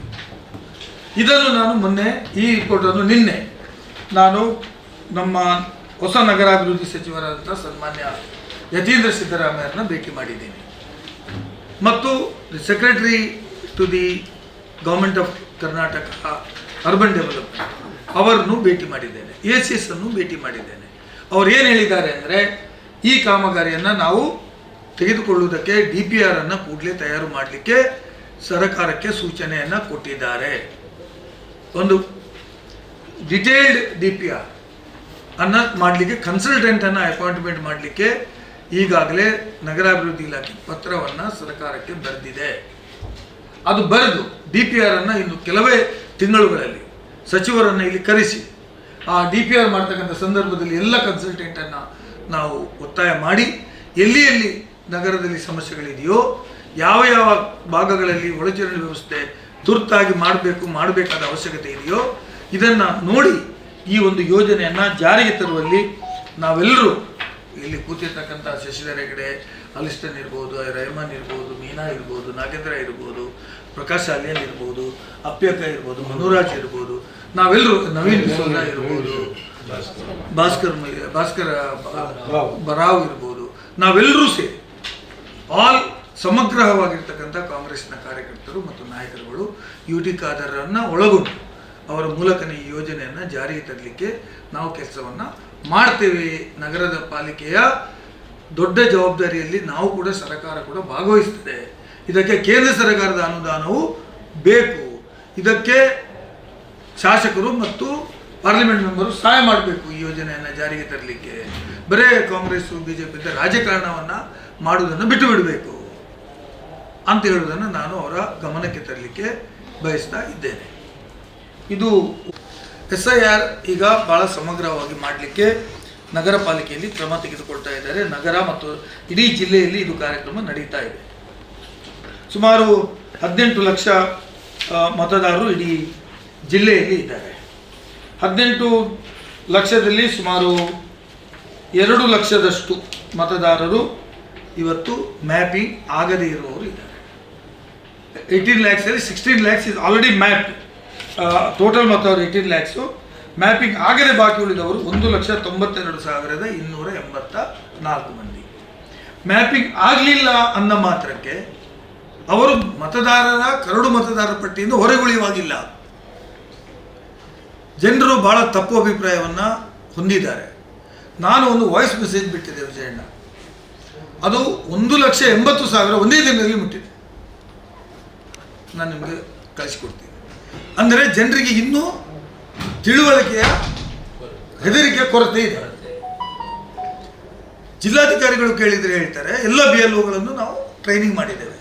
ಇದನ್ನು ನಾನು ಮೊನ್ನೆ ಈ ರಿಪೋರ್ಟನ್ನು ನಿನ್ನೆ ನಾನು ನಮ್ಮ ಹೊಸ ನಗರಾಭಿವೃದ್ಧಿ ಸಚಿವರಾದಂಥ ಸನ್ಮಾನ್ಯ ಯತೀಂದ್ರ ಸಿದ್ದರಾಮಯ್ಯರನ್ನ ಭೇಟಿ ಮಾಡಿದ್ದೀನಿ ಮತ್ತು the secretary to the government of Karnataka urban development ಅವರನ್ನು ಭೇಟಿ ಮಾಡಿದ್ದೇನೆ, ACS ಅನ್ನು ಭೇಟಿ ಮಾಡಿದ್ದೇನೆ. ಅವರು ಏನು ಹೇಳಿದ್ದಾರೆ ಅಂದರೆ, ಈ ಕಾಮಗಾರಿಯನ್ನು ನಾವು ತೆಗೆದುಕೊಳ್ಳುವುದಕ್ಕೆ DPR ಅನ್ನು ಕೂಡಲೇ ತಯಾರು ಮಾಡಲಿಕ್ಕೆ ಸರ್ಕಾರಕ್ಕೆ ಸೂಚನೆಯನ್ನು ಕೊಟ್ಟಿದ್ದಾರೆ. ಒಂದು ಡಿಟೇಲ್ಡ್ DPR ಅನ್ನು ಮಾಡಲಿಕ್ಕೆ ಕನ್ಸಲ್ಟೆಂಟನ್ನು ಅಪಾಯಿಂಟ್ಮೆಂಟ್ ಮಾಡಲಿಕ್ಕೆ ಈಗಾಗಲೇ ನಗರಾಭಿವೃದ್ಧಿ ಇಲಾಖೆ ಪತ್ರವನ್ನು ಸರ್ಕಾರಕ್ಕೆ ಬರೆದಿದೆ. ಅದು ಬರೆದು DPR ಅನ್ನು ಇನ್ನು ಕೆಲವೇ ತಿಂಗಳುಗಳಲ್ಲಿ ಸಚಿವರನ್ನು ಇಲ್ಲಿ ಕರೆಸಿ ಆ DPR ಮಾಡ್ತಕ್ಕಂಥ ಸಂದರ್ಭದಲ್ಲಿ ಎಲ್ಲ ಕನ್ಸಲ್ಟೆಂಟನ್ನು ನಾವು ಒತ್ತಾಯ ಮಾಡಿ ಎಲ್ಲಿ ನಗರದಲ್ಲಿ ಸಮಸ್ಯೆಗಳಿದೆಯೋ, ಯಾವ ಭಾಗಗಳಲ್ಲಿ ಒಳಚರಂಡಿ ವ್ಯವಸ್ಥೆ ತುರ್ತಾಗಿ ಮಾಡಬೇಕಾದ ಅವಶ್ಯಕತೆ ಇದೆಯೋ ಇದನ್ನು ನೋಡಿ ಈ ಒಂದು ಯೋಜನೆಯನ್ನು ಜಾರಿಗೆ ತರುವಲ್ಲಿ ನಾವೆಲ್ಲರೂ ಇಲ್ಲಿ ಕೂತಿರ್ತಕ್ಕಂಥ ಶಶಿಧರ ಹೆಗಡೆ, ಅಲಿಸ್ಟನ್ ಇರ್ಬೋದು, ರೆಹಮಾನ್ ಇರ್ಬೋದು, ಮೀನಾ ಇರ್ಬೋದು, ನಾಗೇಂದ್ರ ಇರ್ಬೋದು, ಪ್ರಕಾಶ್ ಅಲಿಯನ್ ಇರ್ಬೋದು, ಅಪ್ಯಕ ಇರ್ಬೋದು, ಮನುರಾಜ್ ಇರ್ಬೋದು, ನಾವೆಲ್ಲರೂ ನವೀನ್ ಸೋಲಾ ಇರ್ಬೋದು, ಭಾಸ್ಕರ ಬರಾವ್ ಇರ್ಬೋದು, ನಾವೆಲ್ಲರೂ ಸೇರಿ ಆಲ್ ಸಮಗ್ರವಾಗಿರ್ತಕ್ಕಂಥ ಕಾಂಗ್ರೆಸ್ನ ಕಾರ್ಯಕರ್ತರು ಮತ್ತು ನಾಯಕರುಗಳು UT ಖಾದರ್ರನ್ನು ಒಳಗೊಂಡು ಅವರ ಮೂಲಕನೇ ಈ ಯೋಜನೆಯನ್ನು ಜಾರಿಗೆ ತರಲಿಕ್ಕೆ ನಾವು ಕೆಲಸವನ್ನು ಮಾಡ್ತೇವೆ. ನಗರದ ಪಾಲಿಕೆಯ ದೊಡ್ಡ ಜವಾಬ್ದಾರಿಯಲ್ಲಿ ನಾವು ಕೂಡ ಸರ್ಕಾರ ಕೂಡ ಭಾಗವಹಿಸ್ತದೆ. ಇದಕ್ಕೆ ಕೇಂದ್ರ ಸರ್ಕಾರದ ಅನುದಾನವು ಬೇಕು. ಇದಕ್ಕೆ ಶಾಸಕರು ಮತ್ತು ಪಾರ್ಲಿಮೆಂಟ್ ಮೆಂಬರು ಸಹಾಯ ಮಾಡಬೇಕು ಈ ಯೋಜನೆಯನ್ನು ಜಾರಿಗೆ ತರಲಿಕ್ಕೆ. ಬರೇ ಕಾಂಗ್ರೆಸ್ BJP ರಾಜಕಾರಣವನ್ನು ಮಾಡುವುದನ್ನು ಬಿಟ್ಟು ಬಿಡಬೇಕು ಅಂತ ಹೇಳುವುದನ್ನು ನಾನು ಅವರ ಗಮನಕ್ಕೆ ತರಲಿಕ್ಕೆ ಬಯಸ್ತಾ ಇದ್ದೇನೆ. ಇದು SIR ಈಗ ಭಾಳ ಸಮಗ್ರವಾಗಿ ಮಾಡಲಿಕ್ಕೆ ನಗರ ಪಾಲಿಕೆಯಲ್ಲಿ ಕ್ರಮ ತೆಗೆದುಕೊಳ್ತಾ ಇದ್ದಾರೆ. ನಗರ ಮತ್ತು ಇಡೀ ಜಿಲ್ಲೆಯಲ್ಲಿ ಇದು ಕಾರ್ಯಕ್ರಮ ನಡೀತಾ ಇದೆ. ಸುಮಾರು 18 ಲಕ್ಷ ಮತದಾರರು ಇಡೀ ಜಿಲ್ಲೆಯಲ್ಲಿ ಇದ್ದಾರೆ. 18 ಲಕ್ಷದಲ್ಲಿ ಸುಮಾರು 2 ಲಕ್ಷದಷ್ಟು ಮತದಾರರು ಇವತ್ತು ಮ್ಯಾಪಿಂಗ್ ಆಗದೇ ಇರುವವರು ಇದ್ದಾರೆ. 18 lakhs ಅಲ್ಲಿ 16 lakhs is already mapped. Total ಮತದಾರರು 18 lakhs, ಮ್ಯಾಪಿಂಗ್ ಆಗದೆ ಬಾಕಿ ಉಳಿದವರು 1,92,284 ಮಂದಿ. ಮ್ಯಾಪಿಂಗ್ ಆಗಲಿಲ್ಲ ಅನ್ನೋ ಮಾತ್ರಕ್ಕೆ ಅವರು ಮತದಾರರ ಕರಡು ಮತದಾರರ ಪಟ್ಟಿಯಿಂದ ಹೊರಗುಳಿಯುವಾಗಿಲ್ಲ. ಜನರು ಬಹಳ ತಪ್ಪು ಅಭಿಪ್ರಾಯವನ್ನು ಹೊಂದಿದ್ದಾರೆ. ನಾನು ಒಂದು ವಾಯ್ಸ್ ಮೆಸೇಜ್ ಬಿಟ್ಟಿದ್ದೆ ವಿಜಯಣ್ಣ, ಅದು 1,80,000 ಒಂದೇ ದಿನದಲ್ಲಿ ಮುಟ್ಟಿದೆ. ನಾನು ನಿಮಗೆ ಕಳಿಸಿಕೊಡ್ತೀನಿ. ಅಂದರೆ ಜನರಿಗೆ ಇನ್ನೂ ತಿಳುವಳಿಕೆಯ ಹೆದರಿಕೆ ಕೊರತೆ ಇದೆ. ಜಿಲ್ಲಾಧಿಕಾರಿಗಳು ಕೇಳಿದರೆ ಹೇಳ್ತಾರೆ ಎಲ್ಲ BLOಗಳನ್ನು ನಾವು ಟ್ರೈನಿಂಗ್ ಮಾಡಿದ್ದೇವೆ.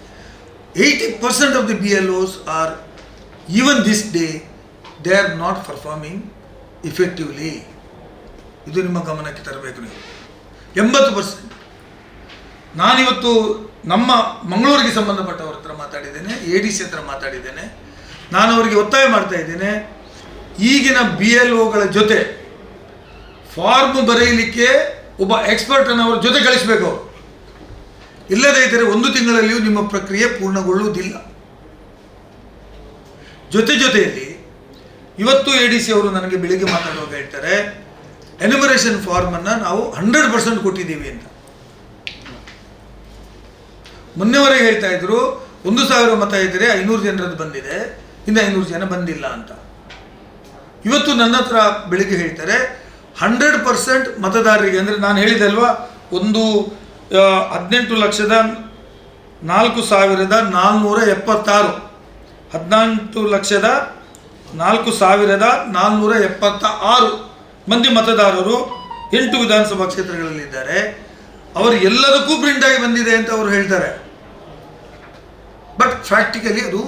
80% of the BLOs are even this day they are not performing effectively. ಇದು ನಿಮ್ಮ ಗಮನಕ್ಕೆ ತರಬೇಕು ನೀವು. 80%. ನಾನಿವತ್ತು ನಮ್ಮ ಮಂಗಳೂರಿಗೆ ಸಂಬಂಧಪಟ್ಟವ್ರ ಹತ್ರ ಮಾತಾಡಿದ್ದೇನೆ, ADC ಹತ್ರ ಮಾತಾಡಿದ್ದೇನೆ. ನಾನು ಅವರಿಗೆ ಒತ್ತಾಯ ಮಾಡ್ತಾ ಇದ್ದೇನೆ, ಈಗಿನ BLOಗಳ ಜೊತೆ ಫಾರ್ಮ್ ಬರೆಯಲಿಕ್ಕೆ ಒಬ್ಬ ಎಕ್ಸ್ಪರ್ಟನ್ನು ಅವ್ರ ಜೊತೆ ಕಳಿಸಬೇಕು ಅವರು. ಇಲ್ಲದೇ ಇದ್ದರೆ 1 ತಿಂಗಳಲ್ಲಿಯೂ ನಿಮ್ಮ ಪ್ರಕ್ರಿಯೆ ಪೂರ್ಣಗೊಳ್ಳುವುದಿಲ್ಲ. ಜೊತೆಯಲ್ಲಿ ಇವತ್ತು ADC ಅವರು ನನಗೆ ಬೆಳಿಗ್ಗೆ ಮಾತಾಡುವಾಗ ಹೇಳ್ತಾರೆ, ಎನ್ಯುಮರೇಷನ್ ಫಾರ್ಮನ್ನು ನಾವು 100% ಕೊಟ್ಟಿದ್ದೀವಿ ಅಂತ. ಮೊನ್ನೆವರೆಗೆ ಹೇಳ್ತಾ ಇದ್ರು 1,000 ಮತ ಇದ್ದರೆ 500 ಜನರದ್ದು ಬಂದಿದೆ, ಇನ್ನು 500 ಜನ ಬಂದಿಲ್ಲ ಅಂತ. ಇವತ್ತು ನನ್ನ ಹತ್ರ ಬೆಳಿಗ್ಗೆ ಹೇಳ್ತಾರೆ 100% ಮತದಾರರಿಗೆ, ಅಂದರೆ ನಾನು ಹೇಳಿದೆ ಅಲ್ವಾ, 18,04,476 18,04,476 ಮಂದಿ ಮತದಾರರು 8 ವಿಧಾನಸಭಾ ಕ್ಷೇತ್ರಗಳಲ್ಲಿದ್ದಾರೆ. ಅವರು ಎಲ್ಲದಕ್ಕೂ ಪ್ರಿಂಟ್ ಆಗಿ ಬಂದಿದೆ ಅಂತ ಅವರು ಹೇಳ್ತಾರೆ. ಬಟ್ ಪ್ರಾಕ್ಟಿಕಲಿ ಅದು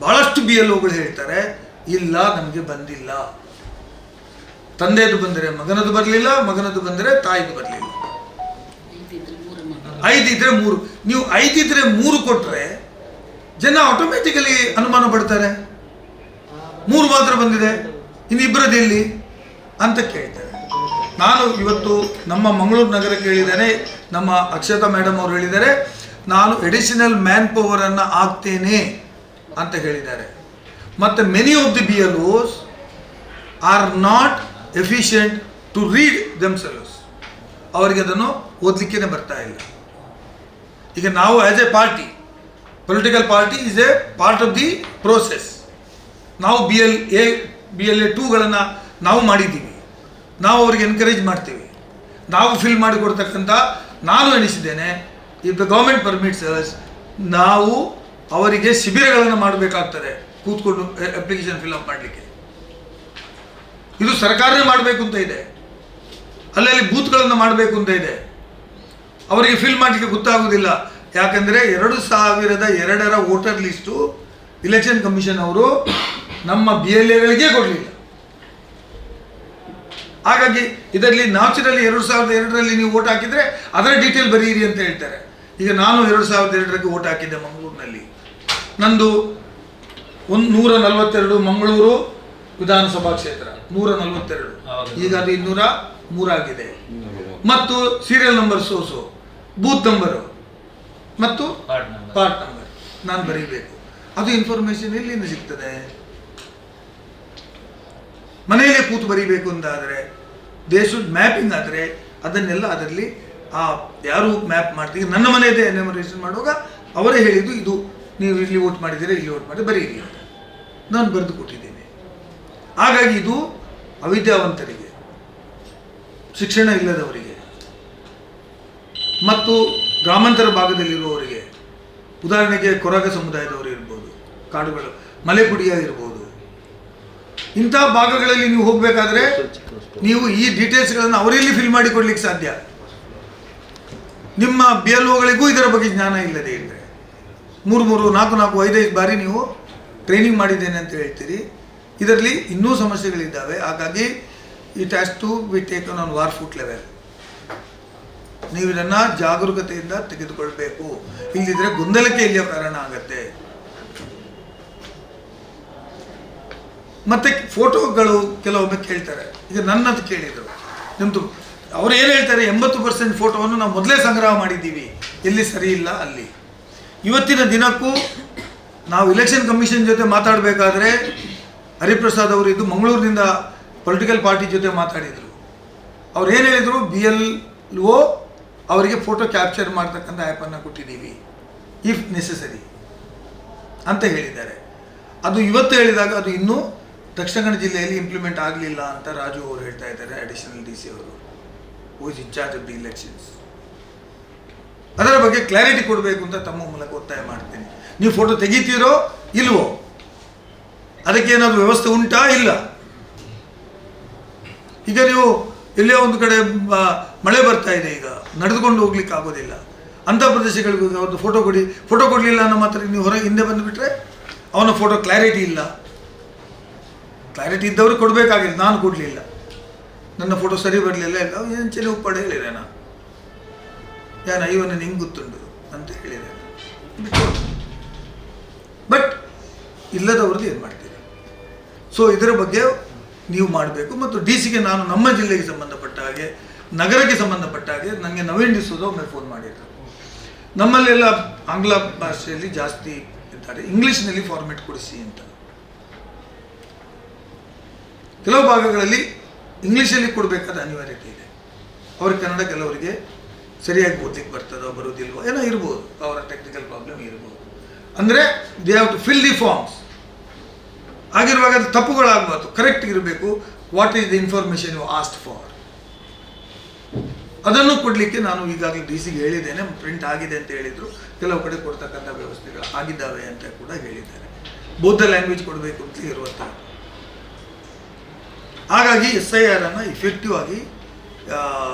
ಬಹಳಷ್ಟು BLOಗಳು ಹೇಳ್ತಾರೆ, ಇಲ್ಲ ನಮಗೆ ಬಂದಿಲ್ಲ. ತಂದೆದು ಬಂದರೆ ಮಗನದು ಬರಲಿಲ್ಲ, ಮಗನದು ಬಂದರೆ ತಾಯಿದು ಬರಲಿಲ್ಲ. 5 ಇದ್ರೆ 3. ನೀವು 5 ಇದ್ರೆ 3 ಕೊಟ್ಟರೆ ಜನ ಆಟೋಮೆಟಿಕಲಿ ಅನುಮಾನ ಪಡ್ತಾರೆ, 3 ಮಾತ್ರ ಬಂದಿದೆ, ಇನ್ನು ಇಬ್ಬರದ್ದು ಎಲ್ಲಿ ಅಂತ ಕೇಳ್ತಾರೆ. ನಾನು ಇವತ್ತು ನಮ್ಮ ಮಂಗಳೂರು ನಗರಕ್ಕೆ ಹೇಳಿದ್ದೇನೆ, ನಮ್ಮ ಅಕ್ಷತಾ ಮೇಡಮ್ ಅವರು ಹೇಳಿದ್ದಾರೆ, ನಾನು ಎಡಿಷನಲ್ ಮ್ಯಾನ್ ಪವರನ್ನು ಹಾಕ್ತೇನೆ ಅಂತ ಹೇಳಿದ್ದಾರೆ. ಮತ್ತು many of the BLOs are not efficient to read themselves. ಅವರಿಗೆ ಅದನ್ನು ಓದಲಿಕ್ಕೆ ಬರ್ತಾ ಇಲ್ಲ. ಈಗ ನಾವು as a party, political party is a part of the process. ನಾವು BLA 2ಗಳನ್ನು ನಾವು ಮಾಡಿದ್ದೀವಿ, ನಾವು ಅವರಿಗೆ ಎನ್ಕರೇಜ್ ಮಾಡ್ತೀವಿ, ನಾವು ಫಿಲ್ ಮಾಡಿ ಕೊಡ್ತಕ್ಕಂಥ. ನಾನು ಎಣಿಸಿದ್ದೇನೆ, if the government permits us, ನಾವು ಅವರಿಗೆ ಶಿಬಿರಗಳನ್ನು ಮಾಡಬೇಕಾಗ್ತದೆ ಕೂತ್ಕೊಂಡು ಅಪ್ಲಿಕೇಶನ್ ಫಿಲ್ ಅಪ್ ಮಾಡಲಿಕ್ಕೆ. ಇದು ಸರ್ಕಾರನೇ ಮಾಡಬೇಕು ಅಂತ ಇದೆ, ಅಲ್ಲಲ್ಲಿ ಬೂತ್ಗಳನ್ನು ಮಾಡಬೇಕು ಅಂತ ಇದೆ. ಅವರಿಗೆ ಫಿಲ್ ಮಾಡಲಿಕ್ಕೆ ಗೊತ್ತಾಗೋದಿಲ್ಲ. ಯಾಕಂದರೆ 2002ರ ವೋಟರ್ ಲಿಸ್ಟು ಇಲೆಕ್ಷನ್ ಕಮಿಷನ್ ಅವರು ನಮ್ಮ BLAಗಳಿಗೆ ಕೊಡಲಿಲ್ಲ. ಹಾಗಾಗಿ ಇದರಲ್ಲಿ ನ್ಯಾಚುರಲಿ 2002ರಲ್ಲಿ ನೀವು ವೋಟ್ ಹಾಕಿದರೆ ಅದರ ಡೀಟೇಲ್ ಬರೀರಿ ಅಂತ ಹೇಳ್ತಾರೆ. ಈಗ ನಾನು 2002ಕ್ಕೆ ವೋಟ್ ಹಾಕಿದ್ದೆ ಮಂಗಳೂರಿನಲ್ಲಿ. ನಂದು 142 ಮಂಗಳೂರು ವಿಧಾನಸಭಾ ಕ್ಷೇತ್ರ 142, ಈಗ ಅದು 203 ಆಗಿದೆ. ಮತ್ತು ಸೀರಿಯಲ್ ನಂಬರ್ ಸೋಸು, ಬೂತ್ ನಂಬರು ಮತ್ತು ಪಾರ್ಟ್ ನಂಬರ್ ನಾನು ಬರೀಬೇಕು. ಅದು ಇನ್ಫಾರ್ಮೇಶನ್ ಎಲ್ಲಿಂದ ಸಿಗ್ತದೆ? ಮನೆಯಲ್ಲೇ ಕೂತು ಬರೀಬೇಕು ಅಂತಾದರೆ, ದೇ ಶುಡ್ ಮ್ಯಾಪಿಂಗ್ ಆದರೆ ಅದನ್ನೆಲ್ಲ ಅದರಲ್ಲಿ ಯಾರು ಮ್ಯಾಪ್ ಮಾಡ್ತೀವಿ. ನನ್ನ ಮನೆಯದೇ ಎನ್ಯುಮರೇಷನ್ ಮಾಡುವಾಗ ಅವರೇ ಹೇಳಿದ್ದು, ಇದು ನೀವು ಇಲ್ಲಿ ವೋಟ್ ಮಾಡಿದ್ದೀರಾ, ಇಲ್ಲಿ ವೋಟ್ ಮಾಡಿ ಬರೀರಿ ಅಂತ ನಾನು ಬರೆದು ಕೊಟ್ಟಿದ್ದೇನೆ. ಹಾಗಾಗಿ ಇದು ಅವಿದ್ಯಾವಂತರಿಗೆ, ಶಿಕ್ಷಣ ಇಲ್ಲದವರಿಗೆ ಮತ್ತು ಗ್ರಾಮಾಂತರ ಭಾಗದಲ್ಲಿರುವವರಿಗೆ, ಉದಾಹರಣೆಗೆ ಕೊರಗ ಸಮುದಾಯದವರು ಇರ್ಬೋದು, ಕಾಡುಗಳು ಮಲೆಕುಡಿಯ ಇರ್ಬೋದು, ಇಂಥ ಭಾಗಗಳಲ್ಲಿ ನೀವು ಹೋಗಬೇಕಾದ್ರೆ ನೀವು ಈ ಡೀಟೇಲ್ಸ್ಗಳನ್ನು ಅವರಲ್ಲಿ ಫಿಲ್ ಮಾಡಿ ಕೊಡ್ಲಿಕ್ಕೆ ಸಾಧ್ಯ. ನಿಮ್ಮ BLOಗಳಿಗೂ ಇದರ ಬಗ್ಗೆ ಜ್ಞಾನ ಇಲ್ಲದೆ ಇದ್ದರೆ 3, 4, 5 ಬಾರಿ ನೀವು ಟ್ರೈನಿಂಗ್ ಮಾಡಿದ್ದೇನೆ ಅಂತ ಹೇಳ್ತೀರಿ. ಇದರಲ್ಲಿ ಇನ್ನೂ ಸಮಸ್ಯೆಗಳಿದ್ದಾವೆ. ಹಾಗಾಗಿ it has to be taken on war foot level. ನೀವು ಇದನ್ನು ಜಾಗರೂಕತೆಯಿಂದ ತೆಗೆದುಕೊಳ್ಬೇಕು, ಇಲ್ಲದಿದ್ದರೆ ಗೊಂದಲಕ್ಕೆ ಇಲ್ಲಿಯ ಕಾರಣ ಆಗತ್ತೆ. ಮತ್ತು ಫೋಟೋಗಳು ಕೆಲವೊಮ್ಮೆ ಕೇಳ್ತಾರೆ. ಈಗ ನನ್ನದು ಕೇಳಿದರು, ನಿಮ್ಮದು ಅವರು ಏನು ಹೇಳ್ತಾರೆ, 80% ಫೋಟೋವನ್ನು ನಾವು ಮೊದಲೇ ಸಂಗ್ರಹ ಮಾಡಿದ್ದೀವಿ, ಎಲ್ಲಿ ಸರಿ ಇಲ್ಲ ಅಲ್ಲಿ. ಇವತ್ತಿನ ದಿನಕ್ಕೂ ನಾವು ಇಲೆಕ್ಷನ್ ಕಮಿಷನ್ ಜೊತೆ ಮಾತಾಡಬೇಕಾದ್ರೆ ಹರಿಪ್ರಸಾದ್ ಅವರು ಇದು ಮಂಗಳೂರಿನಿಂದ ಪೊಲಿಟಿಕಲ್ ಪಾರ್ಟಿ ಜೊತೆ ಮಾತಾಡಿದರು. ಅವ್ರು ಏನು ಹೇಳಿದರು, BLO ಅವರಿಗೆ ಫೋಟೋ ಕ್ಯಾಪ್ಚರ್ ಮಾಡ್ತಕ್ಕಂಥ ಆ್ಯಪನ್ನು ಕೊಟ್ಟಿದ್ದೀವಿ ಇಫ್ ನೆಸೆಸರಿ ಅಂತ ಹೇಳಿದ್ದಾರೆ. ಅದು ಇವತ್ತು ಹೇಳಿದಾಗ ಅದು ಇನ್ನೂ ದಕ್ಷಿಣ ಕನ್ನಡ ಜಿಲ್ಲೆಯಲ್ಲಿ ಇಂಪ್ಲಿಮೆಂಟ್ ಆಗಲಿಲ್ಲ ಅಂತ ರಾಜು ಅವರು ಹೇಳ್ತಾ ಇದ್ದಾರೆ, ಅಡಿಷನಲ್ DC ಅವರು, who is in charge of the elections. ಅದರ ಬಗ್ಗೆ ಕ್ಲಾರಿಟಿ ಕೊಡಬೇಕು ಅಂತ ತಮ್ಮ ಮೂಲಕ ಒತ್ತಾಯ ಮಾಡ್ತೀನಿ. ನೀವು ಫೋಟೋ ತೆಗಿತೀರೋ ಇಲ್ವೋ, ಅದಕ್ಕೇನಾದರೂ ವ್ಯವಸ್ಥೆ ಉಂಟಾ ಇಲ್ಲ. ಈಗ ನೀವು ಎಲ್ಲೇ ಒಂದು ಕಡೆ ಮಳೆ ಬರ್ತಾ ಇದೆ, ಈಗ ನಡೆದುಕೊಂಡು ಹೋಗ್ಲಿಕ್ಕೆ ಆಗೋದಿಲ್ಲ, ಅಂಥ ಪ್ರದೇಶಗಳಿಗೂ ಅವ್ರದ್ದು ಫೋಟೋ ಕೊಡಿ, ಫೋಟೋ ಕೊಡಲಿಲ್ಲ ಅನ್ನೋ ಮಾತ್ರ ನೀವು ಹೊರಗೆ ಹಿಂದೆ ಬಂದುಬಿಟ್ರೆ ಅವನ ಫೋಟೋ ಕ್ಲಾರಿಟಿ ಇಲ್ಲ. ಕ್ಲಾರಿಟಿ ಇದ್ದವರು ಕೊಡಬೇಕಾಗಿಲ್ಲ, ನಾನು ಕೊಡಲಿಲ್ಲ, ನನ್ನ ಫೋಟೋ ಸರಿ ಬರಲಿಲ್ಲ, ಇಲ್ಲ ಎಂಚೆಲೆ ಉಪ್ಪಾಡು ಹೇಳಿದೆ ನಾನು, ಯಾನ ಇವನು ನಿಂಗೆ ಗೊತ್ತುಂಡು ಅಂತ ಹೇಳಿದೆ. ಬಟ್ ಇಲ್ಲದವ್ರದ್ದು ಏನು ಮಾಡ್ತೀರಿ? ಸೊ ಇದರ ಬಗ್ಗೆ ನೀವು ಮಾಡಬೇಕು. ಮತ್ತು DC ನಾನು ನಮ್ಮ ಜಿಲ್ಲೆಗೆ ಸಂಬಂಧಪಟ್ಟ ಹಾಗೆ, ನಗರಕ್ಕೆ ಸಂಬಂಧಪಟ್ಟ ಹಾಗೆ ನನಗೆ ನವೀನ್ ಡಿಸೋದ ಒಮ್ಮೆ ಫೋನ್ ಮಾಡಿದ್ರು. ನಮ್ಮಲ್ಲೆಲ್ಲ ಆಂಗ್ಲ ಭಾಷೆಯಲ್ಲಿ ಜಾಸ್ತಿ ಇದ್ದಾರೆ, ಇಂಗ್ಲೀಷ್ನಲ್ಲಿ ಫಾರ್ಮೆಟ್ ಕೊಡಿಸಿ ಅಂತ. ಕೆಲವು ಭಾಗಗಳಲ್ಲಿ ಇಂಗ್ಲೀಷಲ್ಲಿ ಕೊಡಬೇಕಾದ ಅನಿವಾರ್ಯತೆ ಇದೆ. ಅವ್ರಿಗೆ ಕನ್ನಡ ಕೆಲವರಿಗೆ ಸರಿಯಾಗಿ ಓದಲಿಕ್ಕೆ ಬರ್ತದೋ ಬರೋದಿಲ್ವೋ ಏನೋ ಇರ್ಬೋದು, ಅವರ ಟೆಕ್ನಿಕಲ್ ಪ್ರಾಬ್ಲಮ್ ಇರ್ಬೋದು. ಅಂದರೆ they have to fill the forms. ಆಗಿರುವಾಗ ಅದು ತಪ್ಪುಗಳಾಗಬಾರ್ದು, ಕರೆಕ್ಟ್ ಇರಬೇಕು. What is the information you asked for, ಅದನ್ನು ಕೊಡಲಿಕ್ಕೆ ನಾನು ಈಗಾಗಲೇ DC ಹೇಳಿದ್ದೇನೆ. ಪ್ರಿಂಟ್ ಆಗಿದೆ ಅಂತ ಹೇಳಿದರು, ಕೆಲವು ಕಡೆ ಕೊಡ್ತಕ್ಕಂಥ ವ್ಯವಸ್ಥೆಗಳು ಆಗಿದ್ದಾವೆ ಅಂತ ಕೂಡ ಹೇಳಿದ್ದಾರೆ. ಬೌದ್ಧ ಲ್ಯಾಂಗ್ವೇಜ್ ಕೊಡಬೇಕು ಅಂತ ಇರುವಂಥ. ಹಾಗಾಗಿ SIR ಅನ್ನು ಇಫೆಕ್ಟಿವ್ ಆಗಿ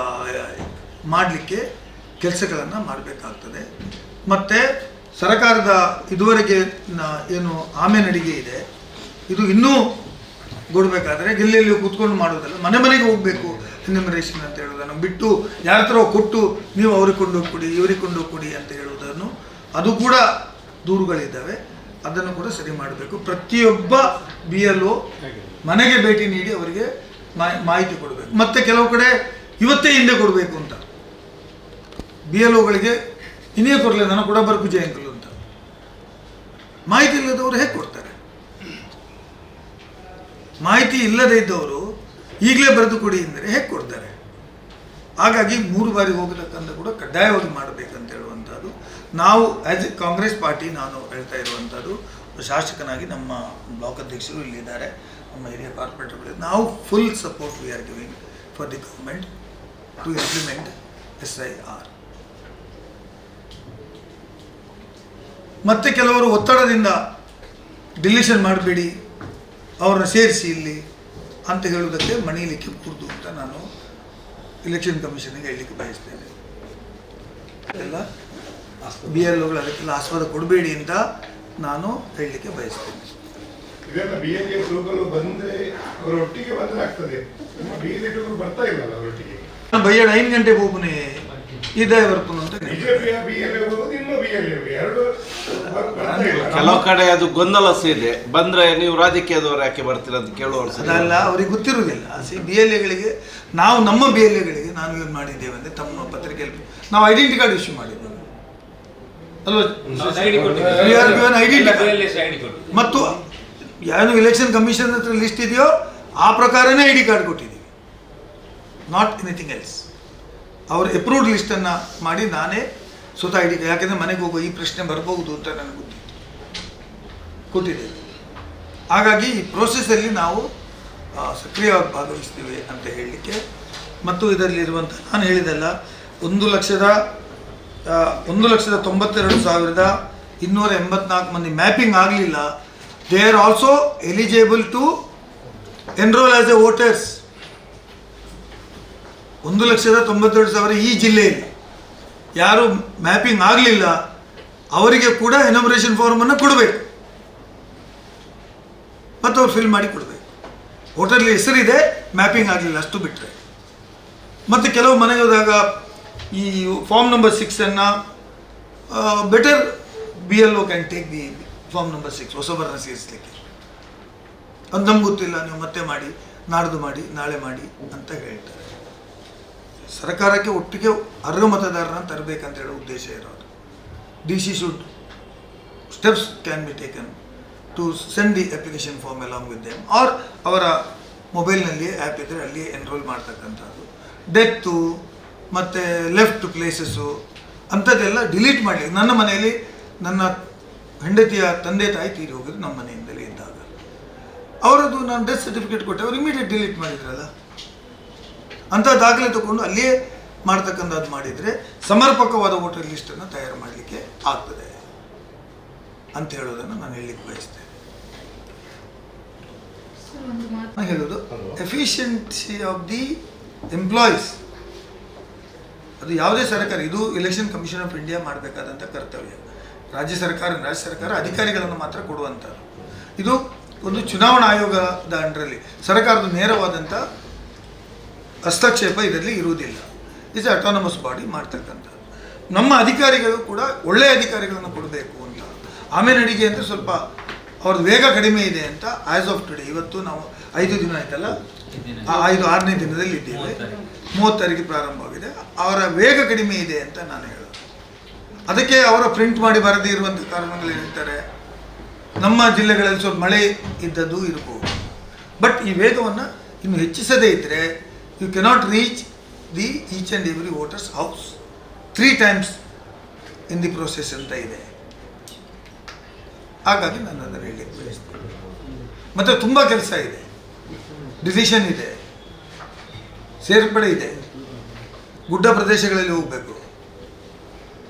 ಮಾಡಲಿಕ್ಕೆ ಕೆಲಸಗಳನ್ನು ಮಾಡಬೇಕಾಗ್ತದೆ. ಮತ್ತು ಸರ್ಕಾರದ ಇದುವರೆಗೆ ಏನು ಆಮೆ ನಡಿಗೆ ಇದೆ, ಇದು ಇನ್ನೂ ಕೊಡಬೇಕಾದ್ರೆ ಗಿಲ್ಲೆಯಲ್ಲಿ ಕೂತ್ಕೊಂಡು ಮಾಡೋದಲ್ಲ, ಮನೆ ಮನೆಗೆ ಹೋಗಬೇಕು. ಎನ್ಯುಮರೇಷನ್ ಅಂತ ಹೇಳೋದನ್ನು ಬಿಟ್ಟು ಯಾರ ಹತ್ರ ಕೊಟ್ಟು ನೀವು ಅವ್ರಿಗೆ ಕೊಂಡೋಗಿ ಕೊಡಿ, ಇವ್ರಿಗೆ ಕೊಂಡೋಗಿ ಕೊಡಿ ಅಂತ ಹೇಳುವುದನ್ನು, ಅದು ಕೂಡ ದೂರುಗಳಿದ್ದಾವೆ, ಅದನ್ನು ಕೂಡ ಸರಿ ಮಾಡಬೇಕು. ಪ್ರತಿಯೊಬ್ಬ BLO ಮನೆಗೆ ಭೇಟಿ ನೀಡಿ ಅವರಿಗೆ ಮಾಹಿತಿ ಕೊಡಬೇಕು. ಮತ್ತು ಕೆಲವು ಕಡೆ ಇವತ್ತೇ ಹಿಂದೆ ಕೊಡಬೇಕು ಅಂತ BLOಗಳಿಗೆ ಇನ್ನೇ ಕೊಡಲಿಲ್ಲ, ನಾನು ಕೂಡ ಬರ್ಪೂಜೆ ಅಂಕಲು ಅಂತ. ಮಾಹಿತಿ ಇಲ್ಲದವರು ಹೇಗೆ ಕೊಡ್ತಾರೆ? ಮಾಹಿತಿ ಇಲ್ಲದೇ ಇದ್ದವರು ಈಗಲೇ ಬರೆದು ಕೊಡಿ ಅಂದರೆ ಹೇಗೆ ಕೊಡ್ತಾರೆ? ಹಾಗಾಗಿ 3 ಬಾರಿ ಹೋಗತಕ್ಕಂಥ ಕೂಡ ಕಡ್ಡಾಯವಾಗಿ ಮಾಡಬೇಕಂತ ಹೇಳುವಂಥದ್ದು ನಾವು ಆ್ಯಸ್ ಎ ಕಾಂಗ್ರೆಸ್ ಪಾರ್ಟಿ ನಾನು ಹೇಳ್ತಾ ಇರುವಂಥದ್ದು. ಶಾಸಕನಾಗಿ ನಮ್ಮ ಬ್ಲಾಕ್ ಅಧ್ಯಕ್ಷರು ಇಲ್ಲಿದ್ದಾರೆ, ನಮ್ಮ ಹಿರಿಯ ಕಾರ್ಪೊರೇಟರ್ಗಳು, ನಾವು full support we are giving for the government to implement SIR. ಮತ್ತು ಕೆಲವರು ಒತ್ತಡದಿಂದ ಡಿಲಿಷನ್ ಮಾಡಬೇಡಿ, ಅವ್ರನ್ನ ಸೇರಿಸಿ ಇಲ್ಲಿ ಅಂತ ಹೇಳುವುದಕ್ಕೆ ಮಣಿಲಿಕ್ಕೆ ಕೂರ್ದು ಅಂತ ನಾನು ಎಲೆಕ್ಷನ್ ಕಮಿಷನ್ಗೆ ಹೇಳಲಿಕ್ಕೆ ಬಯಸ್ತೇನೆ. ಎಲ್ಲ BLOಗಳು ಅದಕ್ಕೆಲ್ಲ ಆಸ್ಪದ ಕೊಡಬೇಡಿ ಅಂತ ನಾನು ಹೇಳಲಿಕ್ಕೆ ಬಯಸ್ತೇನೆ. ಇದೆಲ್ಲ BLA ಬಂದರೆ ಅವರೊಟ್ಟಿಗೆ ಬಂದರೆ ಆಗ್ತದೆ, BLA ಬರ್ತಾ ಇಲ್ಲಲ್ಲ ಅವರೊಟ್ಟಿಗೆ. ಬೈಯಡ 5 ಗಂಟೆ ಹೋಗ್ಬನೇ ಇದೇ ಬರ್ತಾನೆ ಅಂತ ಕೆಲವು ಕಡೆ ಅದು ಗೊಂದಲ ಇದೆ. ಬಂದ್ರೆ ನೀವು ರಾಜಕೀಯದವರು ಯಾಕೆ ಬರ್ತೀರ ಅಂತ ಕೇಳುವವರು ಅದಲ್ಲ, ಅವ್ರಿಗೆ ಗೊತ್ತಿರುವುದಿಲ್ಲ. BLAಗಳಿಗೆ ನಾವು ನಮ್ಮ BLAಗಳಿಗೆ ನಾನು ಏನು ಮಾಡಿದ್ದೇವೆ ಅಂದರೆ, ತಮ್ಮ ಪತ್ರಿಕೆಯಲ್ಲಿ ನಾವು ಐಡೆಂಟಿ ಕಾರ್ಡ್ ಇಶ್ಯೂ ಮಾಡಿದ್ದೇವೆ ಅಲ್ವಾ? ಐಡೆಂಟಿ ಕಾರ್ಡ್ ಮತ್ತು ಏನು ಎಲೆಕ್ಷನ್ ಕಮಿಷನ್ ಹತ್ರ ಲಿಸ್ಟ್ ಇದೆಯೋ ಆ ಪ್ರಕಾರನೇ ID ಕಾರ್ಡ್ ಕೊಟ್ಟಿದ್ದೀವಿ, ನಾಟ್ ಎನಿಥಿಂಗ್ ಎಲ್ಸ್. ಅವರು ಅಪ್ರೂವ್ಡ್ ಲಿಸ್ಟನ್ನು ಮಾಡಿ ನಾನೇ ಸ್ವತಃ ID, ಯಾಕೆಂದರೆ ಮನೆಗೆ ಹೋಗೋ ಈ ಪ್ರಶ್ನೆ ಬರಬಹುದು ಅಂತ ನನಗೆ ಗೊತ್ತಿತ್ತು, ಕೊಟ್ಟಿದ್ದೇವೆ. ಹಾಗಾಗಿ ಈ ಪ್ರೋಸೆಸ್ಸಲ್ಲಿ ನಾವು ಸಕ್ರಿಯವಾಗಿ ಭಾಗವಹಿಸ್ತೀವಿ ಅಂತ ಹೇಳಲಿಕ್ಕೆ. ಮತ್ತು ಇದರಲ್ಲಿರುವಂಥ ನಾನು ಹೇಳಿದೆಲ್ಲ 1,92,284 ಮಂದಿ ಮ್ಯಾಪಿಂಗ್ ಆಗಲಿಲ್ಲ. They are also eligible to enroll as a voters. 1,92,000 ಈ ಜಿಲ್ಲೆಯಲ್ಲಿ ಯಾರು ಮ್ಯಾಪಿಂಗ್ ಆಗಲಿಲ್ಲ ಅವರಿಗೆ ಕೂಡ ಎನಮರೇಷನ್ ಫಾರ್ಮನ್ನು ಕೊಡಬೇಕು ಮತ್ತು ಅವ್ರು ಫಿಲ್ ಮಾಡಿ ಕೊಡಬೇಕು. ವೋಟರ್ಲಿ ಹೆಸರಿದೆ, ಮ್ಯಾಪಿಂಗ್ ಆಗಲಿಲ್ಲ, ಅಷ್ಟು ಬಿಟ್ಟರೆ. ಮತ್ತು ಕೆಲವು ಮನೆಗೆ ಹೋದಾಗ ಈ form number 6 better BLO can take the form number 6 ಹೊಸಬರನ್ನ ಸೇರಿಸಲಿಕ್ಕೆ. ಅದು ನಮ್ಗೆ ಗೊತ್ತಿಲ್ಲ, ನೀವು ಮತ್ತೆ ಮಾಡಿ, ನಾಡ್ದು ಮಾಡಿ, ನಾಳೆ ಮಾಡಿ ಅಂತ ಹೇಳ್ತಾರೆ. ಸರ್ಕಾರಕ್ಕೆ ಒಟ್ಟಿಗೆ ಅರ್ಹ ಮತದಾರರನ್ನು ತರಬೇಕಂತ ಹೇಳೋ ಉದ್ದೇಶ ಇರೋದು. DC should steps can be taken to send the application form along with them, or ಅವರ ಮೊಬೈಲ್ನಲ್ಲಿ ಆ್ಯಪ್ ಇದ್ದರೆ ಅಲ್ಲಿ ಎನ್ರೋಲ್ ಮಾಡ್ತಕ್ಕಂಥದ್ದು. ಡೆತ್ತು ಮತ್ತು ಲೆಫ್ಟ್ ಪ್ಲೇಸಸ್ಸು ಅಂಥದ್ದೆಲ್ಲ ಡಿಲೀಟ್ ಮಾಡಲಿ. ನನ್ನ ಮನೆಯಲ್ಲಿ ನನ್ನ ಹೆಂಡತಿಯ ತಂದೆ ತಾಯಿ ತೀರಿ ಹೋಗಿದ್ರು ನಮ್ಮ ಮನೆಯಿಂದಲೇ ಇದ್ದಾಗ, ಅವರದ್ದು ನಾನು ಡೆತ್ ಸರ್ಟಿಫಿಕೇಟ್ ಕೊಟ್ಟೆ, ಅವ್ರು ಇಮಿಡಿಯೇಟ್ ಡಿಲೀಟ್ ಮಾಡಿದ್ರಲ್ಲ. ಅಂಥ ದಾಖಲೆ ತಗೊಂಡು ಅಲ್ಲಿಯೇ ಮಾಡ್ತಕ್ಕಂಥದ್ದು ಮಾಡಿದರೆ ಸಮರ್ಪಕವಾದ ವೋಟರ್ ಲಿಸ್ಟನ್ನು ತಯಾರು ಮಾಡಲಿಕ್ಕೆ ಆಗ್ತದೆ ಅಂತ ಹೇಳೋದನ್ನು ನಾನು ಹೇಳಲಿಕ್ಕೆ ಬಯಸ್ತೇನೆ. ನಾನು ಹೇಳೋದು ಎಫಿಷಿಯನ್ಸಿ ಆಫ್ ದಿ ಎಂಪ್ಲಾಯೀಸ್, ಅದು ಯಾವುದೇ ಸರ್ಕಾರ, ಇದು ಎಲೆಕ್ಷನ್ ಕಮಿಷನ್ ಆಫ್ ಇಂಡಿಯಾ ಮಾಡಬೇಕಾದಂಥ ಕರ್ತವ್ಯ. ರಾಜ್ಯ ಸರ್ಕಾರ ಅಧಿಕಾರಿಗಳನ್ನು ಮಾತ್ರ ಕೊಡುವಂಥದ್ದು. ಇದು ಒಂದು ಚುನಾವಣಾ ಆಯೋಗದ ಅಂಡರಲ್ಲಿ ಸರ್ಕಾರದ ನೇರವಾದಂಥ ಹಸ್ತಕ್ಷೇಪ ಇದರಲ್ಲಿ ಇರುವುದಿಲ್ಲ. ಇಟ್ಸ್ ಅಟಾನಮಸ್ ಬಾಡಿ ಮಾಡ್ತಕ್ಕಂಥದ್ದು. ನಮ್ಮ ಅಧಿಕಾರಿಗಳು ಕೂಡ ಒಳ್ಳೆಯ ಅಧಿಕಾರಿಗಳನ್ನು ಕೊಡಬೇಕು ಅಂತ. ಆಮೇಲೆ ನಡಿಗೆ ಅಂತ ಸ್ವಲ್ಪ ಅವ್ರದ್ದು ವೇಗ ಕಡಿಮೆ ಇದೆ ಅಂತ ಆ್ಯಸ್ ಆಫ್ ಟುಡೇ, ಇವತ್ತು ನಾವು 5 ದಿನ ಆಯ್ತಲ್ಲ, 6ನೇ ದಿನದಲ್ಲಿ ಇದ್ದೇವೆ, 30 ತಾರೀಕಿಗೆ ಪ್ರಾರಂಭವಾಗಿದೆ. ಅವರ ವೇಗ ಕಡಿಮೆ ಇದೆ ಅಂತ ನಾನು ಹೇಳೋದು. ಅದಕ್ಕೆ ಅವರ ಪ್ರಿಂಟ್ ಮಾಡಿ ಬರದೇ ಇರುವಂಥ ಕಾರಣಗಳು ಹೇಳ್ತಾರೆ. ನಮ್ಮ ಜಿಲ್ಲೆಗಳಲ್ಲಿ ಸ್ವಲ್ಪ ಮಳೆ ಇದ್ದದ್ದು ಇರ್ಬೋದು, ಬಟ್ ಈ ವೇಗವನ್ನು ಇನ್ನು ಹೆಚ್ಚಿಸದೇ ಇದ್ದರೆ you cannot reach the each and every voters house 3 times in the process ಅಂತ ಇದೆ. ಹಾಗಾಗಿ ನಾನು ಅದನ್ನು ಹೇಳಲಿಕ್ಕೆ ಬಯಸ್ತೇನೆ. ಮತ್ತು ತುಂಬ ಕೆಲಸ ಇದೆ, ಡಿಸಿಷನ್ ಇದೆ, ಸೇರ್ಪಡೆ ಇದೆ, ಗುಡ್ಡ ಪ್ರದೇಶಗಳಲ್ಲಿ ಹೋಗಬೇಕು.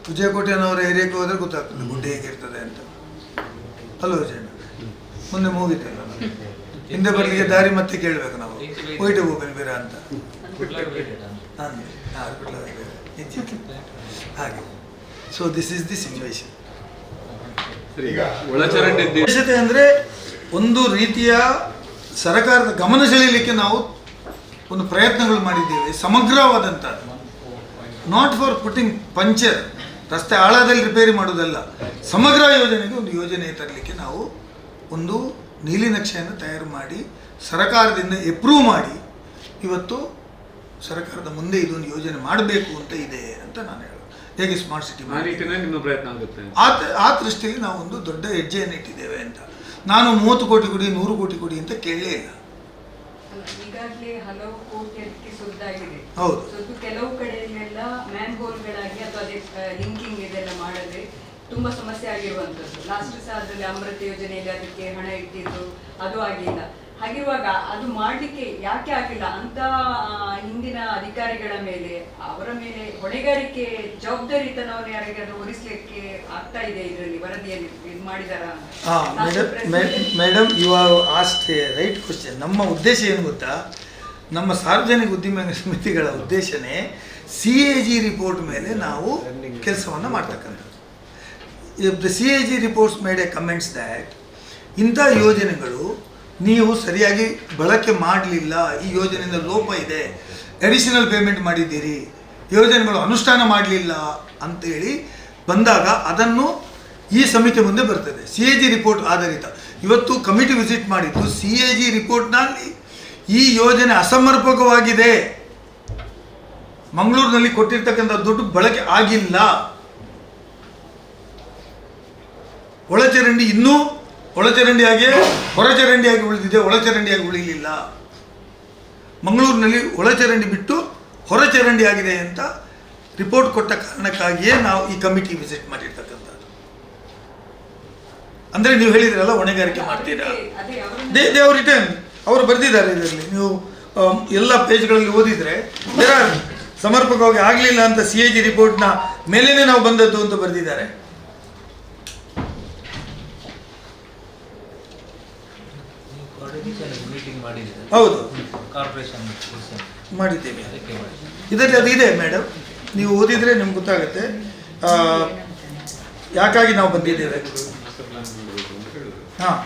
ವಿಜಯಕೋಟೆನವರ ಏರಿಯಾಕ್ಕೆ ಹೋದರೆ ಗೊತ್ತಾಗ್ತದೆ ಗುಡ್ಡ ಹೇಗಿರ್ತದೆ ಅಂತ. ಹಲೋ ವಿಜಯಣ್ಣ, ಮೊನ್ನೆ ಮುಗಿತಲ್ಲ, ಹಿಂದೆ ಬರಲಿಕ್ಕೆ ದಾರಿ ಮತ್ತೆ ಕೇಳಬೇಕು ನಾವು, ಹೋಯ್ಟು ಹೋಗ್ಬೇಕು ಬೇರೆ ಅಂತ ಹಾಗೆ. So this is the situation. ವಿಶೇಷತೆ ಅಂದರೆ ಒಂದು ರೀತಿಯ ಸರ್ಕಾರದ ಗಮನ ಸೆಳೆಯಲಿಕ್ಕೆ ನಾವು ಒಂದು ಪ್ರಯತ್ನಗಳು ಮಾಡಿದ್ದೇವೆ, ಸಮಗ್ರವಾದಂಥದ್ದು. ನಾಟ್ ಫಾರ್ ಪುಟಿಂಗ್ ಪಂಚರ್, ರಸ್ತೆ ಆಳದಲ್ಲಿ ರಿಪೇರಿ ಮಾಡೋದಲ್ಲ, ಸಮಗ್ರ ಯೋಜನೆಗೆ ಒಂದು ಯೋಜನೆ ತರಲಿಕ್ಕೆ ನಾವು ಒಂದು ನೀಲಿನಕ್ಷೆಯನ್ನು ತಯಾರು ಮಾಡಿ ಸರ್ಕಾರದಿಂದ ಎಪ್ರೂವ್ ಮಾಡಿ ಇವತ್ತು ಸರ್ಕಾರದ ಮುಂದೆ ಇದೊಂದು ಯೋಜನೆ ಮಾಡಬೇಕು ಅಂತ ಇದೆ ಅಂತ ನಾನು ಹೇಳೋದು. ಹೇಗೆ ಸ್ಮಾರ್ಟ್ ಸಿಟಿ ನಿಮ್ಮ ಪ್ರಯತ್ನ ಆಗುತ್ತೆ ಆ ದೃಷ್ಟಿಯಲ್ಲಿ ನಾವು ಒಂದು ದೊಡ್ಡ ಹೆಜ್ಜೆಯನ್ನು ಇಟ್ಟಿದ್ದೇವೆ ಅಂತ. ನಾನು 30 ಕೋಟಿ ಕೊಡಿ 100 ಕೋಟಿ ಕೊಡಿ ಅಂತ ಕೇಳಲೇ ಇಲ್ಲ. ಈಗಾಗಲೇ ಹಲವು ಕೋಟಿ ಅದಕ್ಕೆ ಸುದ್ದಾಗಿದೆ. ಹೌದು, ಕೆಲವು ಕಡೆಯಲ್ಲೆಲ್ಲ ಮ್ಯಾನ್ ಹೋಲ್ಗಳಾಗಿ ಅಥವಾ ಅದೇ ಲಿಂಕಿಂಗ್ ಇದೆಲ್ಲ ಮಾಡದೆ ತುಂಬಾ ಸಮಸ್ಯೆ ಆಗಿರುವಂತದ್ದು. ಲಾಸ್ಟ್ ಸಹ ಅದರಲ್ಲಿ ಅಮೃತ ಯೋಜನೆಯಲ್ಲಿ ಅದಕ್ಕೆ ಹಣ ಇಟ್ಟಿದ್ದು ಅದು ಆಗಿಲ್ಲ. ಹಾಗಿರುವಾಗ ಅದು ಮಾಡಲಿಕ್ಕೆ ಯಾಕೆ ಆಗಿಲ್ಲ ಅಂತ ಹಿಂದಿನ ಅಧಿಕಾರಿಗಳ ಮೇಲೆ, ಅವರ ಮೇಲೆ ಹೊಣೆಗಾರಿಕೆ ಜವಾಬ್ದಾರಿತನವನ್ನು ಯಾರಿಗಾದ್ರೂ ಹೊರಿಸಲಿಕ್ಕೆ ಆಗ್ತಾ ಇದೆ ಇದರಲ್ಲಿ ವರದಿಯಲ್ಲಿ ಇದು ಮಾಡಿದಾರ? Madam, you are asked a right question. ನಮ್ಮ ಉದ್ದೇಶ ಏನು ಗೊತ್ತಾ, ನಮ್ಮ ಸಾರ್ವಜನಿಕ ಉದ್ದಿಮೆ ಸಮಿತಿಗಳ ಉದ್ದೇಶನೇ CAG ರಿಪೋರ್ಟ್ ಮೇಲೆ ನಾವು ಕೆಲಸವನ್ನು ಮಾಡ್ತಕ್ಕಂಥದ್ದು. If the CAG reports made A comments that ಇಂಥ ಯೋಜನೆಗಳು ನೀವು ಸರಿಯಾಗಿ ಬಳಕೆ ಮಾಡಲಿಲ್ಲ, ಈ ಯೋಜನೆಯಿಂದ ಲೋಪ ಇದೆ, ಅಡಿಷನಲ್ ಪೇಮೆಂಟ್ ಮಾಡಿದ್ದೀರಿ, ಯೋಜನೆಗಳು ಅನುಷ್ಠಾನ ಮಾಡಲಿಲ್ಲ ಅಂತೇಳಿ ಬಂದಾಗ ಅದನ್ನು ಈ ಸಮಿತಿ ಮುಂದೆ ಬರ್ತದೆ. CAG ರಿಪೋರ್ಟ್ ಆಧಾರಿತ ಇವತ್ತು ಕಮಿಟಿ ವಿಸಿಟ್ ಮಾಡಿದ್ದು CAG ರಿಪೋರ್ಟ್ನಲ್ಲಿ ಈ ಯೋಜನೆ ಅಸಮರ್ಪಕವಾಗಿದೆ, ಮಂಗಳೂರಿನಲ್ಲಿ ಕೊಟ್ಟಿರ್ತಕ್ಕಂಥ ದುಡ್ಡು ಬಳಕೆ ಆಗಿಲ್ಲ, ಒಳಚರಂಡಿ ಇನ್ನೂ ಒಳಚರಂಡಿಯಾಗಿ ಹೊರಚರಂಡಿಯಾಗಿ ಉಳಿದಿದೆ, ಒಳಚರಂಡಿಯಾಗಿ ಉಳಿಲಿಲ್ಲ. ಮಂಗಳೂರಿನಲ್ಲಿ ಒಳಚರಂಡಿ ಬಿಟ್ಟು ಹೊರಚರಂಡಿ ಆಗಿದೆ ಅಂತ ರಿಪೋರ್ಟ್ ಕೊಟ್ಟ ಕಾರಣಕ್ಕಾಗಿಯೇ ನಾವು ಈ ಕಮಿಟಿ ವಿಸಿಟ್ ಮಾಡಿರ್ತಕ್ಕಂಥದ್ದು. ಅಂದರೆ ನೀವು ಹೇಳಿದ್ರಲ್ಲ ಹೊಣೆಗಾರಿಕೆ ಮಾಡ್ತೀರಾ, ದೇ ಅವ್ರ ರಿಟರ್ನ್ ಅವರು ಬರೆದಿದ್ದಾರೆ ಇದರಲ್ಲಿ. ನೀವು ಎಲ್ಲ ಪೇಜ್ಗಳಲ್ಲಿ ಓದಿದರೆ ಸಮರ್ಪಕವಾಗಿ ಆಗಲಿಲ್ಲ ಅಂತ CAG ರಿಪೋರ್ಟ್ನ ಮೇಲೇನೆ ನಾವು ಬಂದದ್ದು ಅಂತ ಬರೆದಿದ್ದಾರೆ. ಹೌದು, ಮಾಡಿದ್ದೇವೆ. ಇದರಲ್ಲಿ ಅದು ಇದೆ ಮೇಡಮ್, ನೀವು ಓದಿದರೆ ನಿಮ್ಗೆ ಗೊತ್ತಾಗುತ್ತೆ ಯಾಕಾಗಿ ನಾವು ಬಂದಿದ್ದೇವೆ. ಹಾಂ,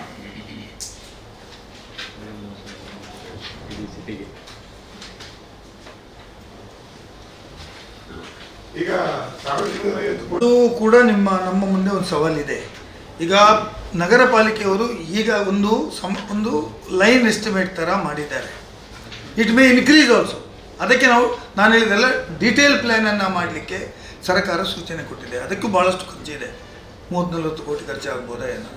ಈಗ ಅದು ಕೂಡ ನಮ್ಮ ಮುಂದೆ ಒಂದು ಸವಾಲಿದೆ. ಈಗ ನಗರ ಪಾಲಿಕೆಯವರು ಈಗ ಒಂದು ಲೈನ್ ಎಸ್ಟಿಮೇಟ್ ಥರ ಮಾಡಿದ್ದಾರೆ. It may increase also. ಅದಕ್ಕೆ ನಾನು ಹೇಳಿದೆಲ್ಲ ಡೀಟೇಲ್ ಪ್ಲ್ಯಾನನ್ನು ಮಾಡಲಿಕ್ಕೆ ಸರ್ಕಾರ ಸೂಚನೆ ಕೊಟ್ಟಿದೆ. ಅದಕ್ಕೂ ಭಾಳಷ್ಟು ಖರ್ಚಿದೆ, 30-40 ಕೋಟಿ ಖರ್ಚಾಗ್ಬೋದಾ ಏನೋ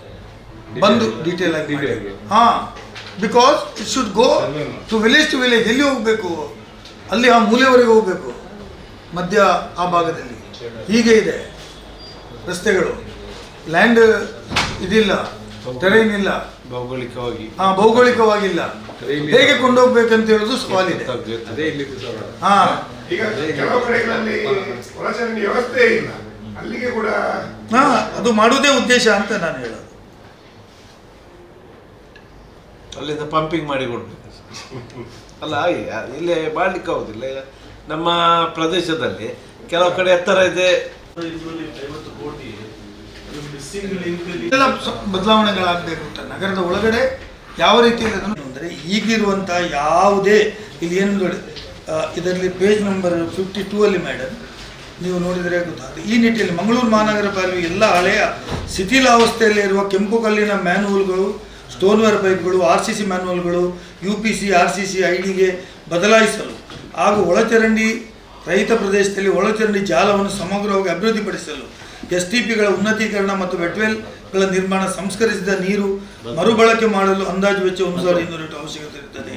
ಬಂದು ಡೀಟೇಲ್ ಆಗಿ ಮಾಡಿ. ಹಾಂ, because it should go to village ಎಲ್ಲಿ ಹೋಗಬೇಕು, ಅಲ್ಲಿ ಆ ಮೂಲೆಯವರೆಗೆ ಹೋಗಬೇಕು, ಮಧ್ಯ ಆ ಭಾಗದಲ್ಲಿ ಹೀಗೆ ಇದೆ ರಸ್ತೆಗಳು, ಲ್ಯಾಂಡ್ ಇದಿಲ್ಲ, ಟೆರೈನ್ ಇಲ್ಲ, ಭೌಗೋಳಿಕವಾಗಿ ಭೌಗೋಳಿಕವಾಗಿಲ್ಲ, ಹೇಗೆ ಕೊಂಡೋಗ್ಬೇಕಂತ ಹೇಳೋದು ಸವಾಲ್ ಇದೆ. ಹಾ, ಈಗ ಕೆಲವು ಕಡೆಗಳಲ್ಲಿ ಒಳಚರಂಡಿ ವ್ಯವಸ್ಥೆ ಇಲ್ಲ, ಅಲ್ಲಿಗೆ ಕೂಡ ಹಾ, ಅದು ಮಾಡುವುದೇ ಉದ್ದೇಶ ಅಂತ ನಾನು ಹೇಳೋದು. ಅಲ್ಲಿಂದ ಪಂಪಿಂಗ್ ಮಾಡಿ ಕೊಡ್ಬೇಕು ಅಲ್ಲ, ಇಲ್ಲಿ ಮಾಡ್ಲಿಕ್ಕೆ ಆಗುದಿಲ್ಲ. ಈಗ ನಮ್ಮ ಪ್ರದೇಶದಲ್ಲಿ ಕೆಲವು ಕಡೆ ಎತ್ತರ ಇದೆ, ಎಲ್ಲ ಬದಲಾವಣೆಗಳಾಗಬೇಕು ಅಂತ. ನಗರದ ಒಳಗಡೆ ಯಾವ ರೀತಿಯಲ್ಲಿ ಅದನ್ನು ಅಂದರೆ ಈಗಿರುವಂಥ ಯಾವುದೇ ಇಲ್ಲಿ ಏನು ನೋಡಿ, ಇದರಲ್ಲಿ ಪೇಜ್ ನಂಬರ್ 52 ಅಲ್ಲಿ ಮೇಡಮ್ ನೀವು ನೋಡಿದರೆ ಗೊತ್ತಾಗುತ್ತೆ. ಈ ನಿಟ್ಟಿನಲ್ಲಿ ಮಂಗಳೂರು ಮಹಾನಗರ ಪಾಲಿಕೆ ಎಲ್ಲ ಹಳೆಯ ಶಿಥಿಲಾವಸ್ಥೆಯಲ್ಲಿರುವ ಕೆಂಪು ಕಲ್ಲಿನ ಮ್ಯಾನ್ಹೋಲ್ಗಳು, ಸ್ಟೋನ್ವೇರ್ ಪೈಪ್ಗಳು, RCC ಮ್ಯಾನ್ಹೋಲ್ಗಳು UPC RCC IDಗೆ ಬದಲಾಯಿಸಲು ಹಾಗೂ ಒಳಚರಂಡಿ ರಹಿತ ಪ್ರದೇಶದಲ್ಲಿ ಒಳಚರಂಡಿ ಜಾಲವನ್ನು ಸಮಗ್ರವಾಗಿ ಅಭಿವೃದ್ಧಿಪಡಿಸಲು STPಗಳ ಉನ್ನತೀಕರಣ ಮತ್ತು ವೆಟ್ವೆಲ್ಗಳ ನಿರ್ಮಾಣ, ಸಂಸ್ಕರಿಸಿದ ನೀರು ಮರುಬಳಕೆ ಮಾಡಲು ಅಂದಾಜು ವೆಚ್ಚ 1,200 ಅವಶ್ಯಕತೆ ಇರುತ್ತದೆ.